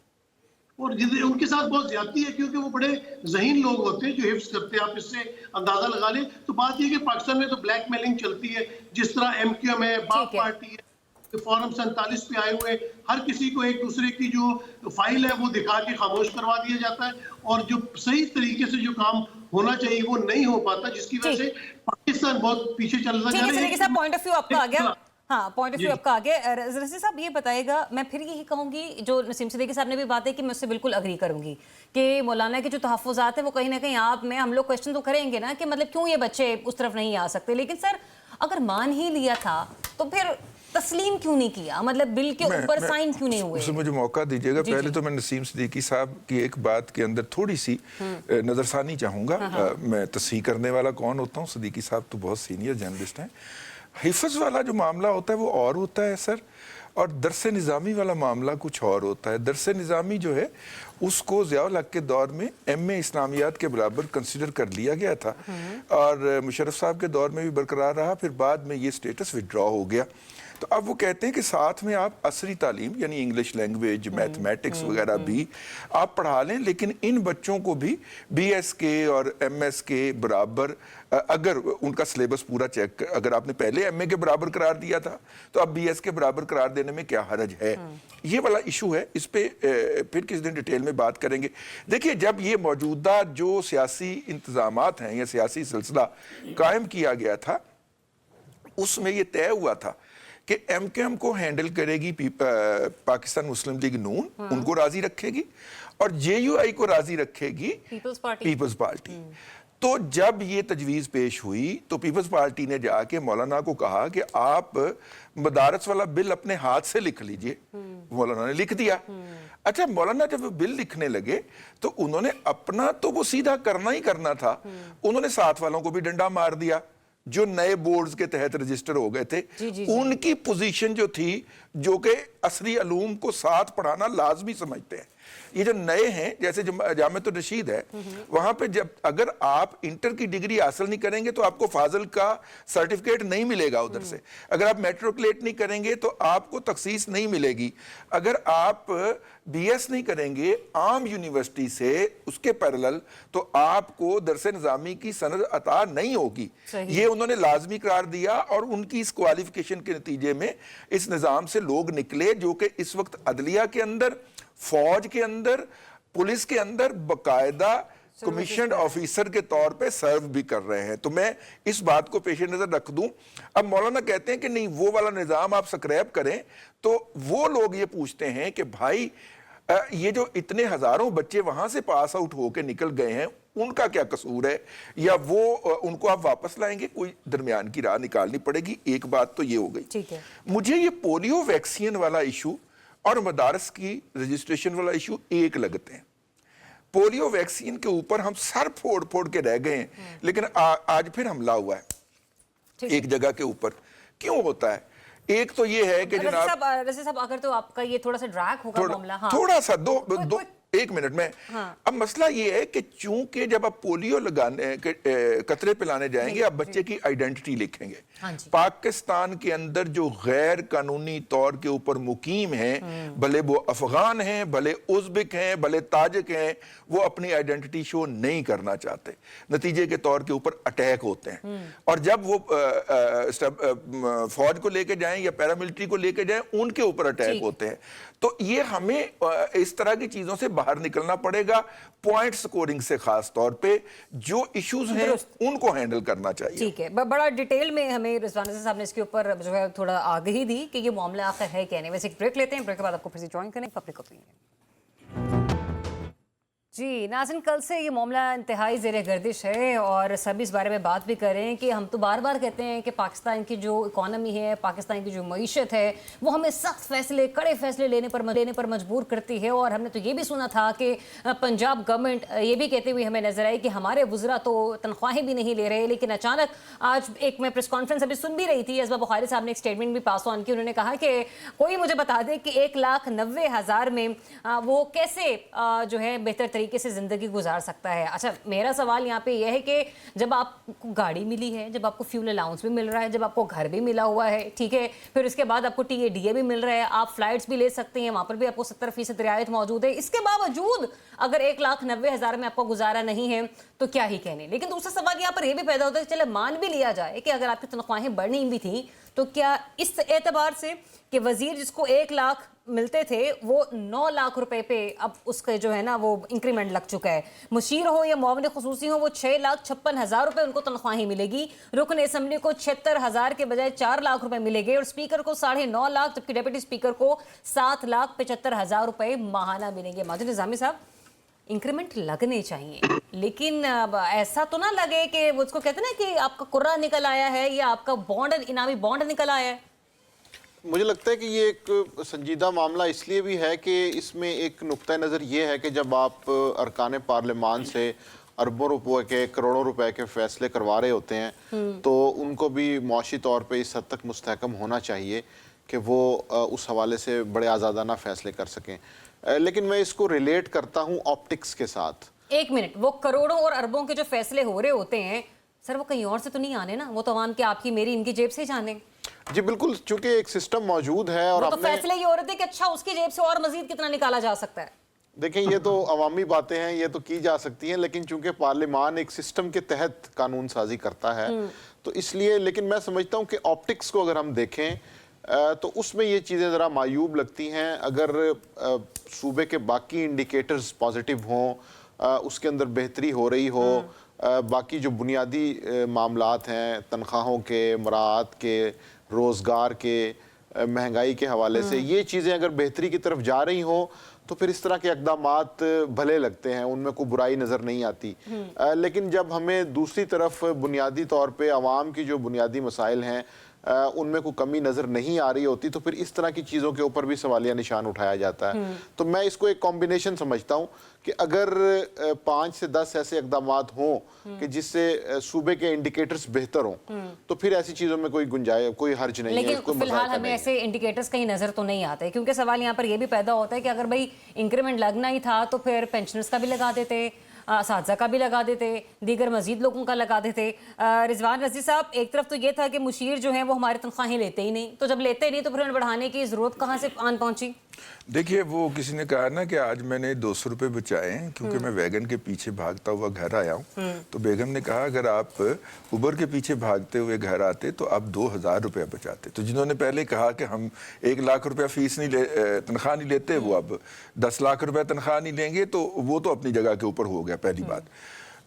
और उनके साथ बहुत ज्यादती है, क्योंकि वो बड़े ज़हीन लोग होते हैं जो हिफ्ज करते हैं। आप इससे अंदाजा लगा लें। तो बात ये कि पाकिस्तान में तो ब्लैकमेलिंग चलती है, जिस तरह एमक्यूएम है, बाप पार्टी है, फॉरम 47 पे आए हुए हर किसी को एक दूसरे की जो फाइल है वो दिखा के खामोश करवा दिया जाता है, और जो सही तरीके से जो काम होना चाहिए वो नहीं हो पाता, जिसकी वजह से पाकिस्तान बहुत पीछे चलता जा रहा है। पॉइंट ऑफ व्यू आपका आ गया। हाँ, पॉइंट ऑफ व्यू आपका आगे। रज़ी साहब ये बताइएगा, मैं फिर यही कहूंगी, जो नसीम सिद्दीकी साहब ने भी बात है कि मैं उससे बिल्कुल अग्री करूंगी कि मौलाना के जो तहफ़्फ़ुज़ात हैं वो कहीं ना कहीं हम लोग क्वेश्चन तो करेंगे ना कि मतलब क्यों ये बच्चे उस तरफ नहीं आ सकते। लेकिन सर अगर मान ही लिया था तो फिर तस्लीम क्यों नहीं किया, मतलब बिल के ऊपर साइन क्यों नहीं हुए? मुझे मौका दीजिएगा। पहले तो मैं नसीम सिद्दीकी साहब की एक बात के अंदर थोड़ी सी नजरसानी चाहूंगा। मैं तस्हीह करने वाला कौन होता हूँ, सिद्दीकी साहब तो बहुत सीनियर जर्नलिस्ट हैं। हिफ्ज वाला जो मामला होता है वो और होता है सर, और दरस निज़ामी वाला मामला कुछ और होता है। दरस निज़ामी जो है उसको ज़ियाउल हक के दौर में एमए इस्लामियात के बराबर कंसिडर कर लिया गया था, और मुशर्रफ साहब के दौर में भी बरकरार रहा, फिर बाद में ये स्टेटस विड्रॉ हो गया। तो अब वो कहते हैं कि साथ में आप असरी तालीम यानी इंग्लिश लैंग्वेज, मैथमेटिक्स वगैरह भी आप पढ़ा लें, लेकिन इन बच्चों को भी बीएस के और एमएस के बराबर, अगर उनका सिलेबस पूरा चेक, अगर आपने पहले एमए के बराबर करार दिया था तो अब बीएस के बराबर करार देने में क्या हरज है, ये वाला इशू है। इस पे फिर किस दिन डिटेल में बात करेंगे। देखिए, जब ये मौजूदा जो सियासी इंतजामात हैं या सियासी सिलसिला कायम किया गया था, उसमें ये तय हुआ था कि एमकेएम को हैंडल करेगी पाकिस्तान मुस्लिम लीग नून, उनको राजी रखेगी, और जेयूआई को राजी रखेगी पीपल्स पार्टी। तो जब ये तजवीज़ पेश हुई तो पीपल्स पार्टी ने जाके मौलाना को कहा कि आप मदारस वाला बिल अपने हाथ से लिख लीजिए। मौलाना ने लिख दिया। अच्छा, मौलाना जब वो बिल लिखने लगे तो उन्होंने अपना तो वो सीधा करना ही करना था, उन्होंने साथ वालों को भी डंडा मार दिया जो नए बोर्ड्स के तहत रजिस्टर हो गए थे। उनकी पोजीशन जो थी, जो कि असली अलूम को साथ पढ़ाना लाजमी समझते हैं। ये जो नए हैं, जैसे जामिअतुर रशीद है, वहां पे जब अगर आप इंटर की डिग्री हासिल नहीं करेंगे तो आपको फाजिल का सर्टिफिकेट नहीं मिलेगा उधर से। अगर आप मैट्रिकुलेट नहीं करेंगे तो आपको तखसीस नहीं मिलेगी। अगर आप बीएस नहीं करेंगे आम यूनिवर्सिटी से उसके पैरेलल, तो आपको दरसे निजामी की सनद अता नहीं होगी। ये उन्होंने लाजमी करार दिया, और उनकी इस क्वालिफिकेशन के नतीजे में इस निजाम से लोग निकले जो कि इस वक्त अदलिया के अंदर, फौज के अंदर, पुलिस के अंदर बाकायदा कमीशन ऑफिसर के तौर पे सर्व भी कर रहे हैं। तो मैं इस बात को पेश नजर रख दूं। अब मौलाना कहते हैं कि नहीं, वो वाला निजाम आप स्क्रैप करें, तो वो लोग ये पूछते हैं कि भाई ये जो इतने हजारों बच्चे वहां से पास आउट होकर निकल गए हैं, उनका क्या कसूर है, या वो उनको आप वापस लाएंगे? कोई दरमियान की राह निकालनी पड़ेगी। एक बात तो ये हो गई। ठीक है। मुझे ये पोलियो वैक्सीन वाला इशू और मदारस की रजिस्ट्रेशन वाला इशू एक लगते हैं। पोलियो वैक्सीन के ऊपर हम सर फोड़ फोड़ के रह गए हैं, लेकिन आज फिर हमला हुआ है एक जगह के ऊपर। क्यों होता है? एक तो ये है कि जनाब, वैसे साहब अगर तो आपका ये थोड़ा सा ड्रैग होगा मामला, हाँ। थोड़ा सा दो एक मिनट में। हाँ। अब मसला ये है कि चूंकि जब आप पोलियो लगाने कतरे पिलाने जाएंगे, आप बच्चे की आइडेंटिटी लिखेंगे। हाँ, पाकिस्तान के अंदर जो गैर कानूनी तौर के ऊपर मुकीम हैं, भले वो अफगान हैं, भले उज़्बेक हैं, भले ताजिक हैं, वो अपनी आइडेंटिटी शो नहीं करना चाहते। नतीजे के तौर के ऊपर अटैक होते हैं, और जब वो फौज को लेके जाएं या पैरामिलिट्री को लेके जाएं, उनके ऊपर अटैक होते हैं। तो ये हमें इस तरह की चीजों से बाहर निकलना पड़ेगा। पॉइंट स्कोरिंग से खास तौर पे जो इश्यूज हैं उनको हैंडल करना चाहिए। ठीक है, बड़ा डिटेल में हमें रिजवान साहब ने इसके ऊपर जो है थोड़ा आगाही दी कि ये मामला आखिर है क्या नहीं। वैसे एक ब्रेक लेते हैं, ब्रेक के बाद आपको फिर से ज्वाइन करें पब्लिक ओपिनियन। जी नाज़रीन, कल से ये मामला इंतहाई ज़ेर गर्दिश है, और सभी इस बारे में बात भी करें कि हम तो बार बार कहते हैं कि पाकिस्तान की जो इकॉनमी है, पाकिस्तान की जो मईशत है, वो हमें सख्त फैसले, कड़े फैसले लेने पर मजबूर करती है। और हमने तो ये भी सुना था कि पंजाब गवर्नमेंट ये भी कहते हुए हमें नजर आई कि हमारे वज़रा तो तनख्वाहें भी नहीं ले रहे। लेकिन अचानक आज एक मैं प्रेस कॉन्फ्रेंस अभी सुन भी रही थी, असबा बुखारी साहब ने एक स्टेटमेंट भी पास ऑन की। उन्होंने कहा कि कोई मुझे बता दे कि 1,90,000 में वो कैसे जो है बेहतर तरीके से जिंदगी गुजार सकता है। अच्छा, मेरा सवाल यहाँ पे यह है कि जब आपको गाड़ी मिली है, जब आपको फ्यूल अलाउंस भी मिल रहा है, जब आपको घर भी मिला हुआ है, ठीक है, फिर उसके बाद आपको TADA भी मिल रहा है, आप फ्लाइट्स भी ले सकते हैं, वहां पर भी आपको 70% रियायत मौजूद है, इसके बावजूद अगर 1,90,000 में आपका गुजारा नहीं है तो क्या ही कहने। लेकिन दूसरा सवाल यहाँ पर यह भी पैदा होता है कि चले मान भी लिया जाए कि अगर आपकी तनख्वाहें बढ़नी भी थी, तो क्या इस एतबार से कि वजीर जिसको 1 लाख मिलते थे वो 9 लाख रुपए पे अब उसका जो है ना वो इंक्रीमेंट लग चुका है। मुशीर हो या मुआविन खुसूसी हो, वो 6,56,000 रुपए उनको तनख्वाही मिलेगी। रुकन असम्बली को 76,000 के बजाय 4 लाख रुपए मिलेंगे, और स्पीकर को 9.5 लाख, जबकि डेप्यूटी स्पीकर को 7,75,000 रुपए माहाना मिलेंगे। माजिद निजामी साहब, इंक्रीमेंट लगने चाहिए, लेकिन अब ऐसा तो ना लगे कि वो उसको कहते हैं ना कि आपका कुर्रा निकल आया है या आपका बॉन्ड, इनामी बॉन्ड निकल आया है। मुझे लगता है कि ये एक संजीदा मामला इसलिए भी है कि इसमें एक नुक्ता नज़र ये है कि जब आप अरकान पार्लियामान से अरबों रुपए के, करोड़ों रुपए के फैसले करवा रहे होते हैं, तो उनको भी मुआशी तौर पे इस हद तक मुस्तहकम होना चाहिए कि वो उस हवाले से बड़े आज़ादाना फैसले कर सकें। लेकिन मैं इसको रिलेट करता हूँ ऑप्टिक्स के साथ। एक मिनट, वो करोड़ों और अरबों के जो फैसले हो रहे होते हैं सर, वो कहीं और से तो नहीं आने ना, वो तो आवाम की, आपकी, मेरी, इनकी जेब से ही जाने। जी बिल्कुल, चूंकि एक सिस्टम मौजूद है और तो फैसले ये हो रहे थे कि अच्छा उसकी जेब से और मजीद कितना निकाला जा सकता है। देखें, ये तो अवामी बातें हैं, ये तो की जा सकती हैं, लेकिन चूंकि पार्लियामान एक सिस्टम के तहत कानून साजी करता है तो इसलिए। लेकिन मैं समझता हूँ कि ऑप्टिक्स को अगर हम देखें تو اس میں یہ چیزیں ذرا معیوب لگتی ہیں. اگر صوبے کے باقی انڈیکیٹرز پازیٹیو ہوں, اس کے اندر بہتری ہو رہی ہو, باقی جو بنیادی معاملات ہیں تنخواہوں کے, مراعات کے, روزگار کے, مہنگائی کے حوالے سے, یہ چیزیں اگر بہتری کی طرف جا رہی ہوں تو پھر اس طرح کے اقدامات بھلے لگتے ہیں, ان میں کوئی برائی نظر نہیں آتی. لیکن جب ہمیں دوسری طرف بنیادی طور پہ عوام کی جو بنیادی مسائل ہیں ان میں کوئی کمی نظر نہیں آ رہی ہوتی, تو پھر اس طرح کی چیزوں کے اوپر بھی سوالیہ نشان اٹھایا جاتا ہے. تو میں اس کو ایک کمبینیشن سمجھتا ہوں کہ اگر 5 سے 10 ایسے اقدامات ہوں کہ جس سے صوبے کے انڈیکیٹرز بہتر ہوں, تو پھر ایسی چیزوں میں کوئی گنجائش, کوئی حرج نہیں ہے. لیکن فی الحال ہمیں ایسے انڈیکیٹرز کہیں نظر تو نہیں آتے, کیونکہ سوال یہاں پر یہ بھی پیدا ہوتا ہے کہ اگر بھائی انکریمنٹ لگنا ہی تھا تو پھر پینشنرز کا بھی لگا دیتے, اساتذہ کا بھی لگا دیتے, دیگر مزید لوگوں کا لگا دیتے. رضوان رضوی صاحب, ایک طرف تو یہ تھا کہ مشیر جو ہیں وہ ہماری تنخواہیں لیتے ہی نہیں, تو جب لیتے نہیں تو پھر انہیں بڑھانے کی ضرورت کہاں سے آن پہنچی؟ دیکھیے, وہ کسی نے کہا نا کہ آج میں نے 200 روپے بچائے ہیں کیونکہ میں ویگن کے پیچھے بھاگتا ہوا گھر آیا ہوں. تو بیگم نے کہا اگر آپ اوبر کے پیچھے بھاگتے ہوئے گھر آتے تو آپ 2000 روپے بچاتے. تو جنہوں نے پہلے کہا کہ ہم 1 لاکھ روپے فیس تنخواہ نہیں لیتے, وہ اب 10 لاکھ روپے تنخواہ نہیں لیں گے, تو وہ تو اپنی جگہ کے اوپر ہو گیا, پہلی بات.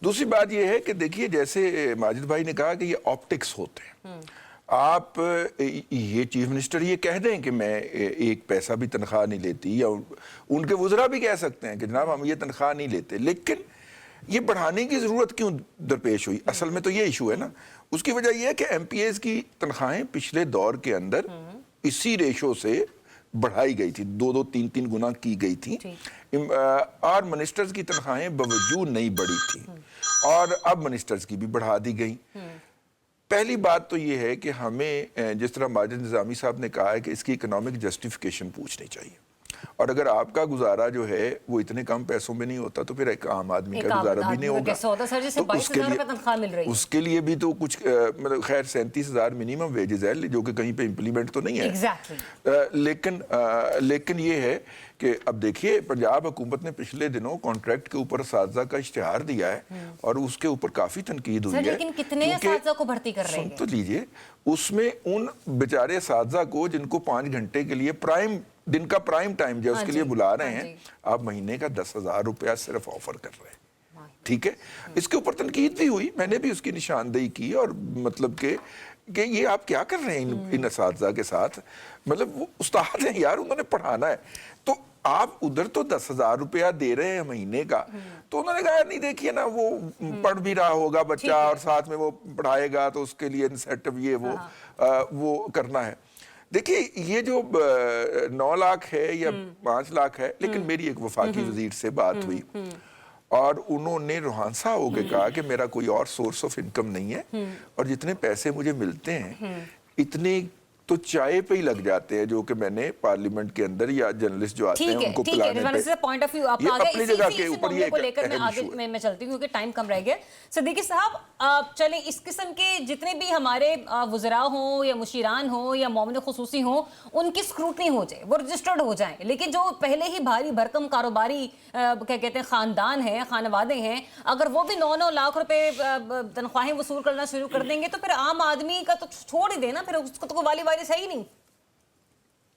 دوسری بات یہ ہے کہ دیکھیے, جیسے ماجد بھائی نے کہا کہ یہ آپٹکس ہوتے ہیں. آپ یہ چیف منسٹر یہ کہہ دیں کہ میں 1 پیسہ بھی تنخواہ نہیں لیتی, یا ان کے وزراء بھی کہہ سکتے ہیں کہ جناب ہم یہ تنخواہ نہیں لیتے, لیکن یہ بڑھانے کی ضرورت کیوں درپیش ہوئی؟ اصل میں تو یہ ایشو ہے نا. اس کی وجہ یہ ہے کہ ایم پی ایز کی تنخواہیں پچھلے دور کے اندر اسی ریشو سے بڑھائی گئی تھی, 2-2, 3-3 گنا کی گئی تھی, اور منسٹرز کی تنخواہیں باوجود نہیں بڑھی تھی, اور اب منسٹرز کی بھی بڑھا دی گئی. پہلی بات تو یہ ہے کہ ہمیں جس طرح ماجد نظامی صاحب نے کہا ہے کہ اس کی اکنامک جسٹیفیکیشن پوچھنی چاہیے, اور اگر آپ کا گزارا جو ہے وہ اتنے کم پیسوں میں نہیں ہوتا تو پھر ایک عام آدمی کا گزارا بھی نہیں ہوگا. تو اس کے لیے بھی تو کچھ مطلب خیر 37,000 منیمم ویجز ہے جو کہ کہیں پہ امپلیمنٹ تو نہیں ہے. لیکن یہ ہے کہ اب دیکھیے, پنجاب حکومت نے پچھلے دنوں کانٹریکٹ کے اوپر اساتذہ کا اشتہار دیا ہے اور اس کے اوپر کافی تنقید ہوئی ہے. لیکن کتنے اساتذہ کو بھرتی کر رہے ہیں؟ سن تو لیجئے, اس میں ان بیچارے اساتذہ کو جن کو 5 گھنٹے کے لیے دن کا پرائم ٹائم جو ہے اس کے لیے بلا رہے ہیں, آپ مہینے کا 10,000 روپیہ صرف آفر کر رہے ہیں. ٹھیک ہے, اس کے اوپر تنقید بھی ہوئی, میں نے بھی اس کی نشاندہی کی, اور مطلب کہ یہ آپ کیا کر رہے ہیں ان اساتذہ کے ساتھ؟ مطلب وہ استاد ہیں یار, انہوں نے پڑھانا ہے, تو آپ ادھر تو 10,000 روپیہ دے رہے ہیں مہینے کا. تو انہوں نے کہا نہیں دیکھیے نا, وہ پڑھ بھی رہا ہوگا بچہ اور ساتھ میں وہ پڑھائے گا, تو اس کے لیے انسینٹیو یہ وہ کرنا ہے. دیکھیے, یہ جو 9 لاکھ ہے یا 5 لاکھ ہے, لیکن میری ایک وفاقی وزیر سے بات ہوئی اور انہوں نے روحانسا ہو کے کہا کہ میرا کوئی اور سورس آف انکم نہیں ہے, اور جتنے پیسے مجھے ملتے ہیں اتنے تو چائے پہ ہی لگ جاتے ہیں جو کہ میں نے پارلیمنٹ کے اندر یا جرنلسٹ جو آتے ہیں ان کو پلانے پہ. یہ اپنی جگہ کے اوپر یہ ایک اہم ایشو ہے. میں چلتی ہوں کیونکہ ٹائم کم رہ گیا. صدیقی صاحب, چلیں اس قسم کے جتنے بھی ہمارے وزراء ہوں یا مشیران ہوں یا معاون خصوصی ہوں, ان کی اسکروٹنی ہو جائے, وہ رجسٹرڈ ہو جائیں, لیکن جو پہلے ہی بھاری بھرکم کاروباری کیا کہتے ہیں خاندان ہیں, خانوادے ہیں, اگر وہ بھی 9-9 لاکھ روپے تنخواہیں وصول کرنا شروع کر دیں گے تو پھر عام آدمی کا تو چھوڑ ہی دینا, پھر اس کو تو والی صحیح نہیں.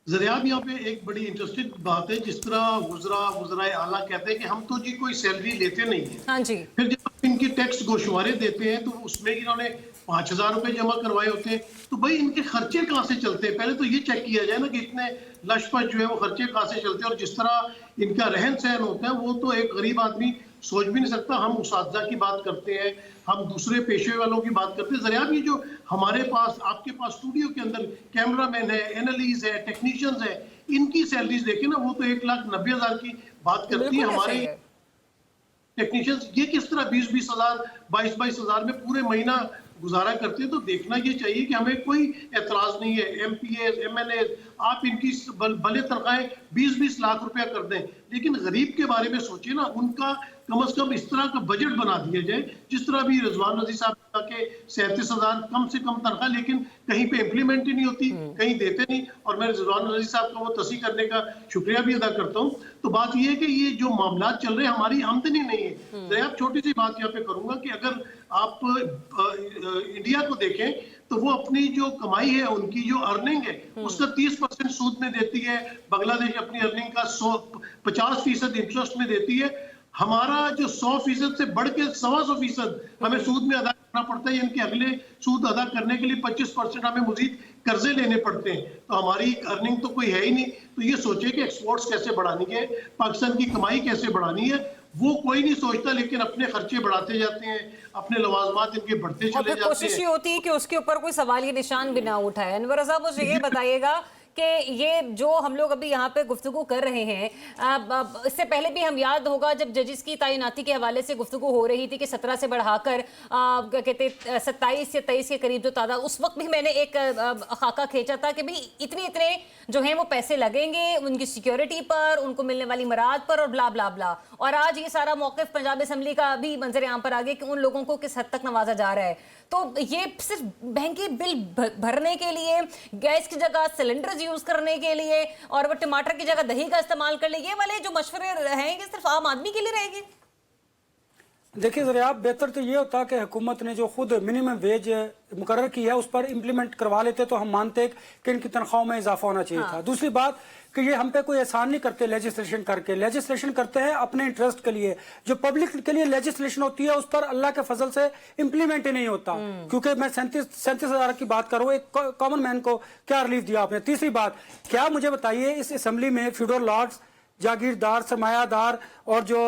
ذریعہ یہاں پہ ایک بڑی انٹرسٹنگ بات ہے, جس طرح وزراء اعلیٰ کہتے ہیں کہ ہم تو جی کوئی سیلری لیتے نہیں ہیں. ہاں جی. پھر جب ان کی ٹیکس گوشوارے دیتے ہیں تو اس میں انہوں نے 5,000 روپے جمع کروائے ہوتے ہیں, تو بھائی ان کے خرچے کہاں سے چلتے ہیں؟ پہلے تو یہ چیک کیا جائے نا کہ اتنے لش پش جو ہے وہ خرچے کہاں سے چلتے ہیں, اور جس طرح ان کا رہن سہن ہوتا ہے وہ تو ایک غریب آدمی سوچ بھی نہیں سکتا. ہم اساتذہ کی بات کرتے ہیں, ہم دوسرے پیشے والوں کی بات کرتے ہیں. ذریعہ یہ جو ہمارے پاس آپ کے پاس اسٹوڈیو کے اندر کیمرہ مین ہے, اینالیز ہے, ٹیکنیشینز ہے, ان کی سیلریز دیکھیں نا, وہ تو 1,90,000 کی بات کرتی ہیں. ہمارے ٹیکنیشینز یہ کس طرح 20-20 ہزار 22-22 ہزار میں پورے مہینہ گزارا کرتے ہیں. تو دیکھنا یہ چاہیے کہ ہمیں کوئی اعتراض نہیں ہے, M P As, M N As, آپ ان کی بھلے تنخواہیں 20-20 لاکھ روپیہ کر دیں, لیکن غریب کے بارے میں سوچیں نا. ان کا कम से कम इस तरह का बजट बना दिया जाए जिस तरह भी रिजवान रजी साहब के 37,000 कम से कम तनख्वाह, लेकिन कहीं पे इम्प्लीमेंट ही नहीं होती, कहीं देते नहीं। और मैं रिजवान रजी साहब का वो तस्दीक करने का शुक्रिया भी अदा करता हूँ। तो बात ये है कि ये जो मामला चल रहे हैं, हमारी आमदनी नहीं है। तो आप छोटी सी बात यहाँ पे करूंगा कि अगर आप इंडिया को देखें तो वो अपनी जो कमाई है, उनकी जो अर्निंग है, उसका 30% सूद में देती है। बांग्लादेश अपनी अर्निंग का 50% इंटरेस्ट में देती है। हमारा जो 100% से बढ़ के 125% हमें सूद में अदा करना पड़ता है, यानी कि अगले सूद अदा करने के लिए 25% हमें मजीद कर्जे लेने पड़ते हैं। तो हमारी अर्निंग तो कोई है ही नहीं। तो ये सोचे कि एक्सपोर्ट्स कैसे बढ़ानी है, पाकिस्तान की कमाई कैसे बढ़ानी है, वो कोई नहीं सोचता, लेकिन अपने खर्चे बढ़ाते जाते हैं, अपने लवाजमात इनके बढ़ते चले जाते हैं। कोशिश ये होती है कि उसके ऊपर कोई सवाल ये निशान भी ना उठाए। अनवर साहब मुझे ये बताइएगा कि ये जो हम लोग अभी यहाँ पे गुफ्तगू कर रहे हैं, इससे पहले भी हम याद होगा जब जजिस की तैनाती के हवाले से गुफ्तगू हो रही थी कि 17 से बढ़ाकर क्या कहते 27 या 23 के करीब जो तादाद, उस वक्त भी मैंने एक खाका खींचा था कि भाई इतने जो हैं वो पैसे लगेंगे उनकी सिक्योरिटी पर, उनको मिलने वाली मराद पर और ब्ला ब्ला ब्ला। और आज ये सारा मौक़िफ़ पंजाब असम्बली का भी मंजर यहाँ पर आ गया कि उन लोगों को किस हद तक नवाजा जा रहा है। तो ये सिर्फ महंगे बिल भरने के लिए, गैस की जगह सिलेंडर यूज करने के लिए और वो टमाटर की जगह दही का इस्तेमाल कर ले, ये वाले जो मशवरे हैं ये सिर्फ आम आदमी के लिए रहेंगे? देखिए ज़रा, बेहतर तो ये होता कि हुकूमत ने जो खुद मिनिमम वेज मुकर्रर की है उस पर इम्प्लीमेंट करवा लेते तो हम मानते कि इनकी तनख्वाहों में इजाफा होना चाहिए था। दूसरी बात कि ये हम पे कोई एहसान नहीं करते लेजिस्लेशन करके, लेजिस्लेशन करते हैं अपने इंटरेस्ट के लिए। जो पब्लिक के लिए लेजिस्लेशन होती है उस पर अल्लाह के फजल से इम्प्लीमेंट ही नहीं होता, क्योंकि मैं 37,000 की बात करूँ, एक कॉमन मैन को क्या रिलीफ दिया आपने। तीसरी बात, क्या मुझे बताइए इस असम्बली में फ्यूडल लॉर्ड्स, जागीरदार, सरमायादार और जो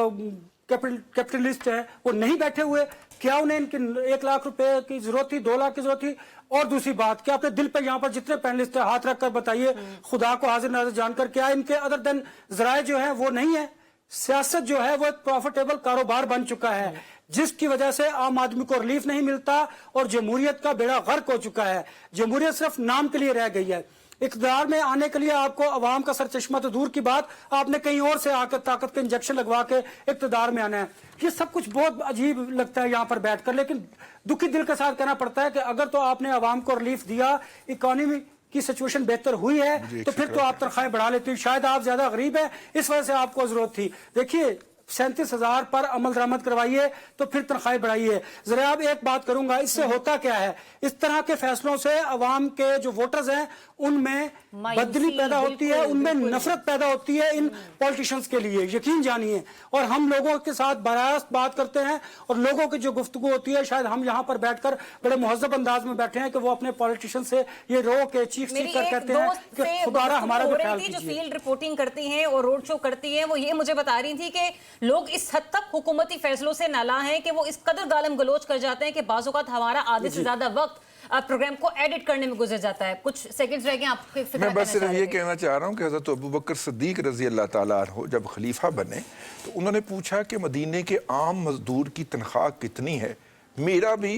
कैपिटलिस्ट है वो नहीं बैठे हुए? क्या उन्हें इनके 1 लाख रुपए की जरूरत थी, 2 लाख की जरूरत थी? और दूसरी बात, क्या अपने दिल पे यहाँ पर जितने पैनलिस्ट है हाथ रखकर बताइए, खुदा को हाजिर नाजिर जानकर, क्या इनके अदर देन जराए जो है वो नहीं है? सियासत जो है वो एक प्रॉफिटेबल कारोबार बन चुका है जिसकी वजह से आम आदमी को रिलीफ नहीं मिलता और जमहूरियत का बेड़ा गर्क हो चुका है। जमहूरियत सिर्फ नाम के लिए रह गई है। इक़्तिदार में आने के लिए आपको अवाम का सरचश्मा तो दूर की बात, आपने कहीं और से आकर ताकत के इंजेक्शन लगवा के इक़्तिदार में आना है। ये सब कुछ बहुत अजीब लगता है यहाँ पर बैठकर, लेकिन दुखी दिल के साथ कहना पड़ता है कि अगर तो आपने अवाम को रिलीफ दिया, इकॉनमी की सिचुएशन बेहतर हुई है, तो फिर तो आप तनख्वाहें बढ़ा लेती। शायद आप ज्यादा गरीब है, इस वजह से आपको जरूरत थी। देखिए 37,000 पर अमल दरामद करवाइए तो फिर तनख्वाहें बढ़ाइए। जरा अब एक बात करूंगा, इससे होता क्या है, इस तरह के फैसलों से अवाम के जो वोटर्स हैं उनमें बदली पैदा होती है, उनमें नफरत पैदा होती है इन पॉलिटिशियंस के लिए, यकीन जानिए। और हम लोगों के साथ बरास्त बात करते हैं और लोगों की जो गुफ्तगू होती है, शायद हम यहाँ पर बैठकर बड़े मुहज़्ज़ब अंदाज में बैठे हैं कि वो अपने पॉलिटिशियन से ये रो के चीख कर कहते हैं कि खुदारा हमारा भी ख्याल कीजिए। जो फील्ड रिपोर्टिंग करती हैं और रोड शो करती हैं, वो ये मुझे बता रही थी कि लोग इस हद तक हुकूमती फैसलों से नाला हैं कि वो इस कदर गालम गलोच कर जाते हैं कि बाज़ औक़ात हमारा आधे से ज्यादा वक्त प्रोग्राम को एडिट करने में गुजर जाता है। कुछ सेकंड्स रह गए आपके फिक्र। मैं बस सिर्फ ये कहना चाह रहा हूँ कि हज़रत अबू बकर सिद्दीक रज़ी अल्लाह ताला अन्हु जब खलीफा बने तो उन्होंने पूछा कि मदीने के आम मजदूर की तनख्वाह कितनी है, मेरा भी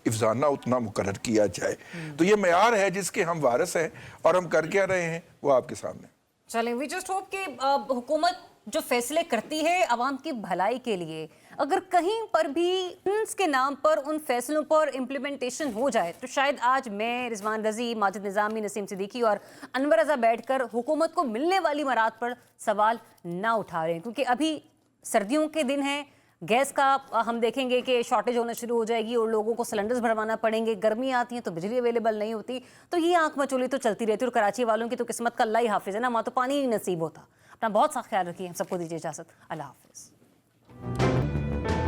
इफ्जाना उतना मुकर्रर किया जाए। तो ये मयार है जिसके हम वारिस हैं और हम कर क्या रहे हैं वो आपके सामने। चलें, वी जस्ट होप कि हुकूमत जो फैसले करती है आवाम की भलाई के लिए, अगर कहीं पर भी के नाम पर उन फैसलों पर इम्प्लीमेंटेशन हो जाए तो शायद आज मैं, रिजवान रजी, माजिद निज़ामी, नसीम सिद्दीकी और अनवर रज़ा बैठकर हुकूमत को मिलने वाली मराद पर सवाल ना उठा रहे हैं, क्योंकि अभी सर्दियों के दिन हैं, गैस का हम देखेंगे कि शॉर्टेज होना शुरू हो जाएगी और लोगों को सिलेंडर्स भरवाना पड़ेंगे, गर्मी आती है तो बिजली अवेलेबल नहीं होती, तो ये आंख मचोली तो चलती रहती है। और कराची वालों की तो किस्मत का अल्लाह ही हाफिज़ है ना, वहाँ तो पानी ही नसीब होता। अपना बहुत सा ख्याल रखिए, हम सबको दीजिए इजाज़त, अल्लाह हाफिज़।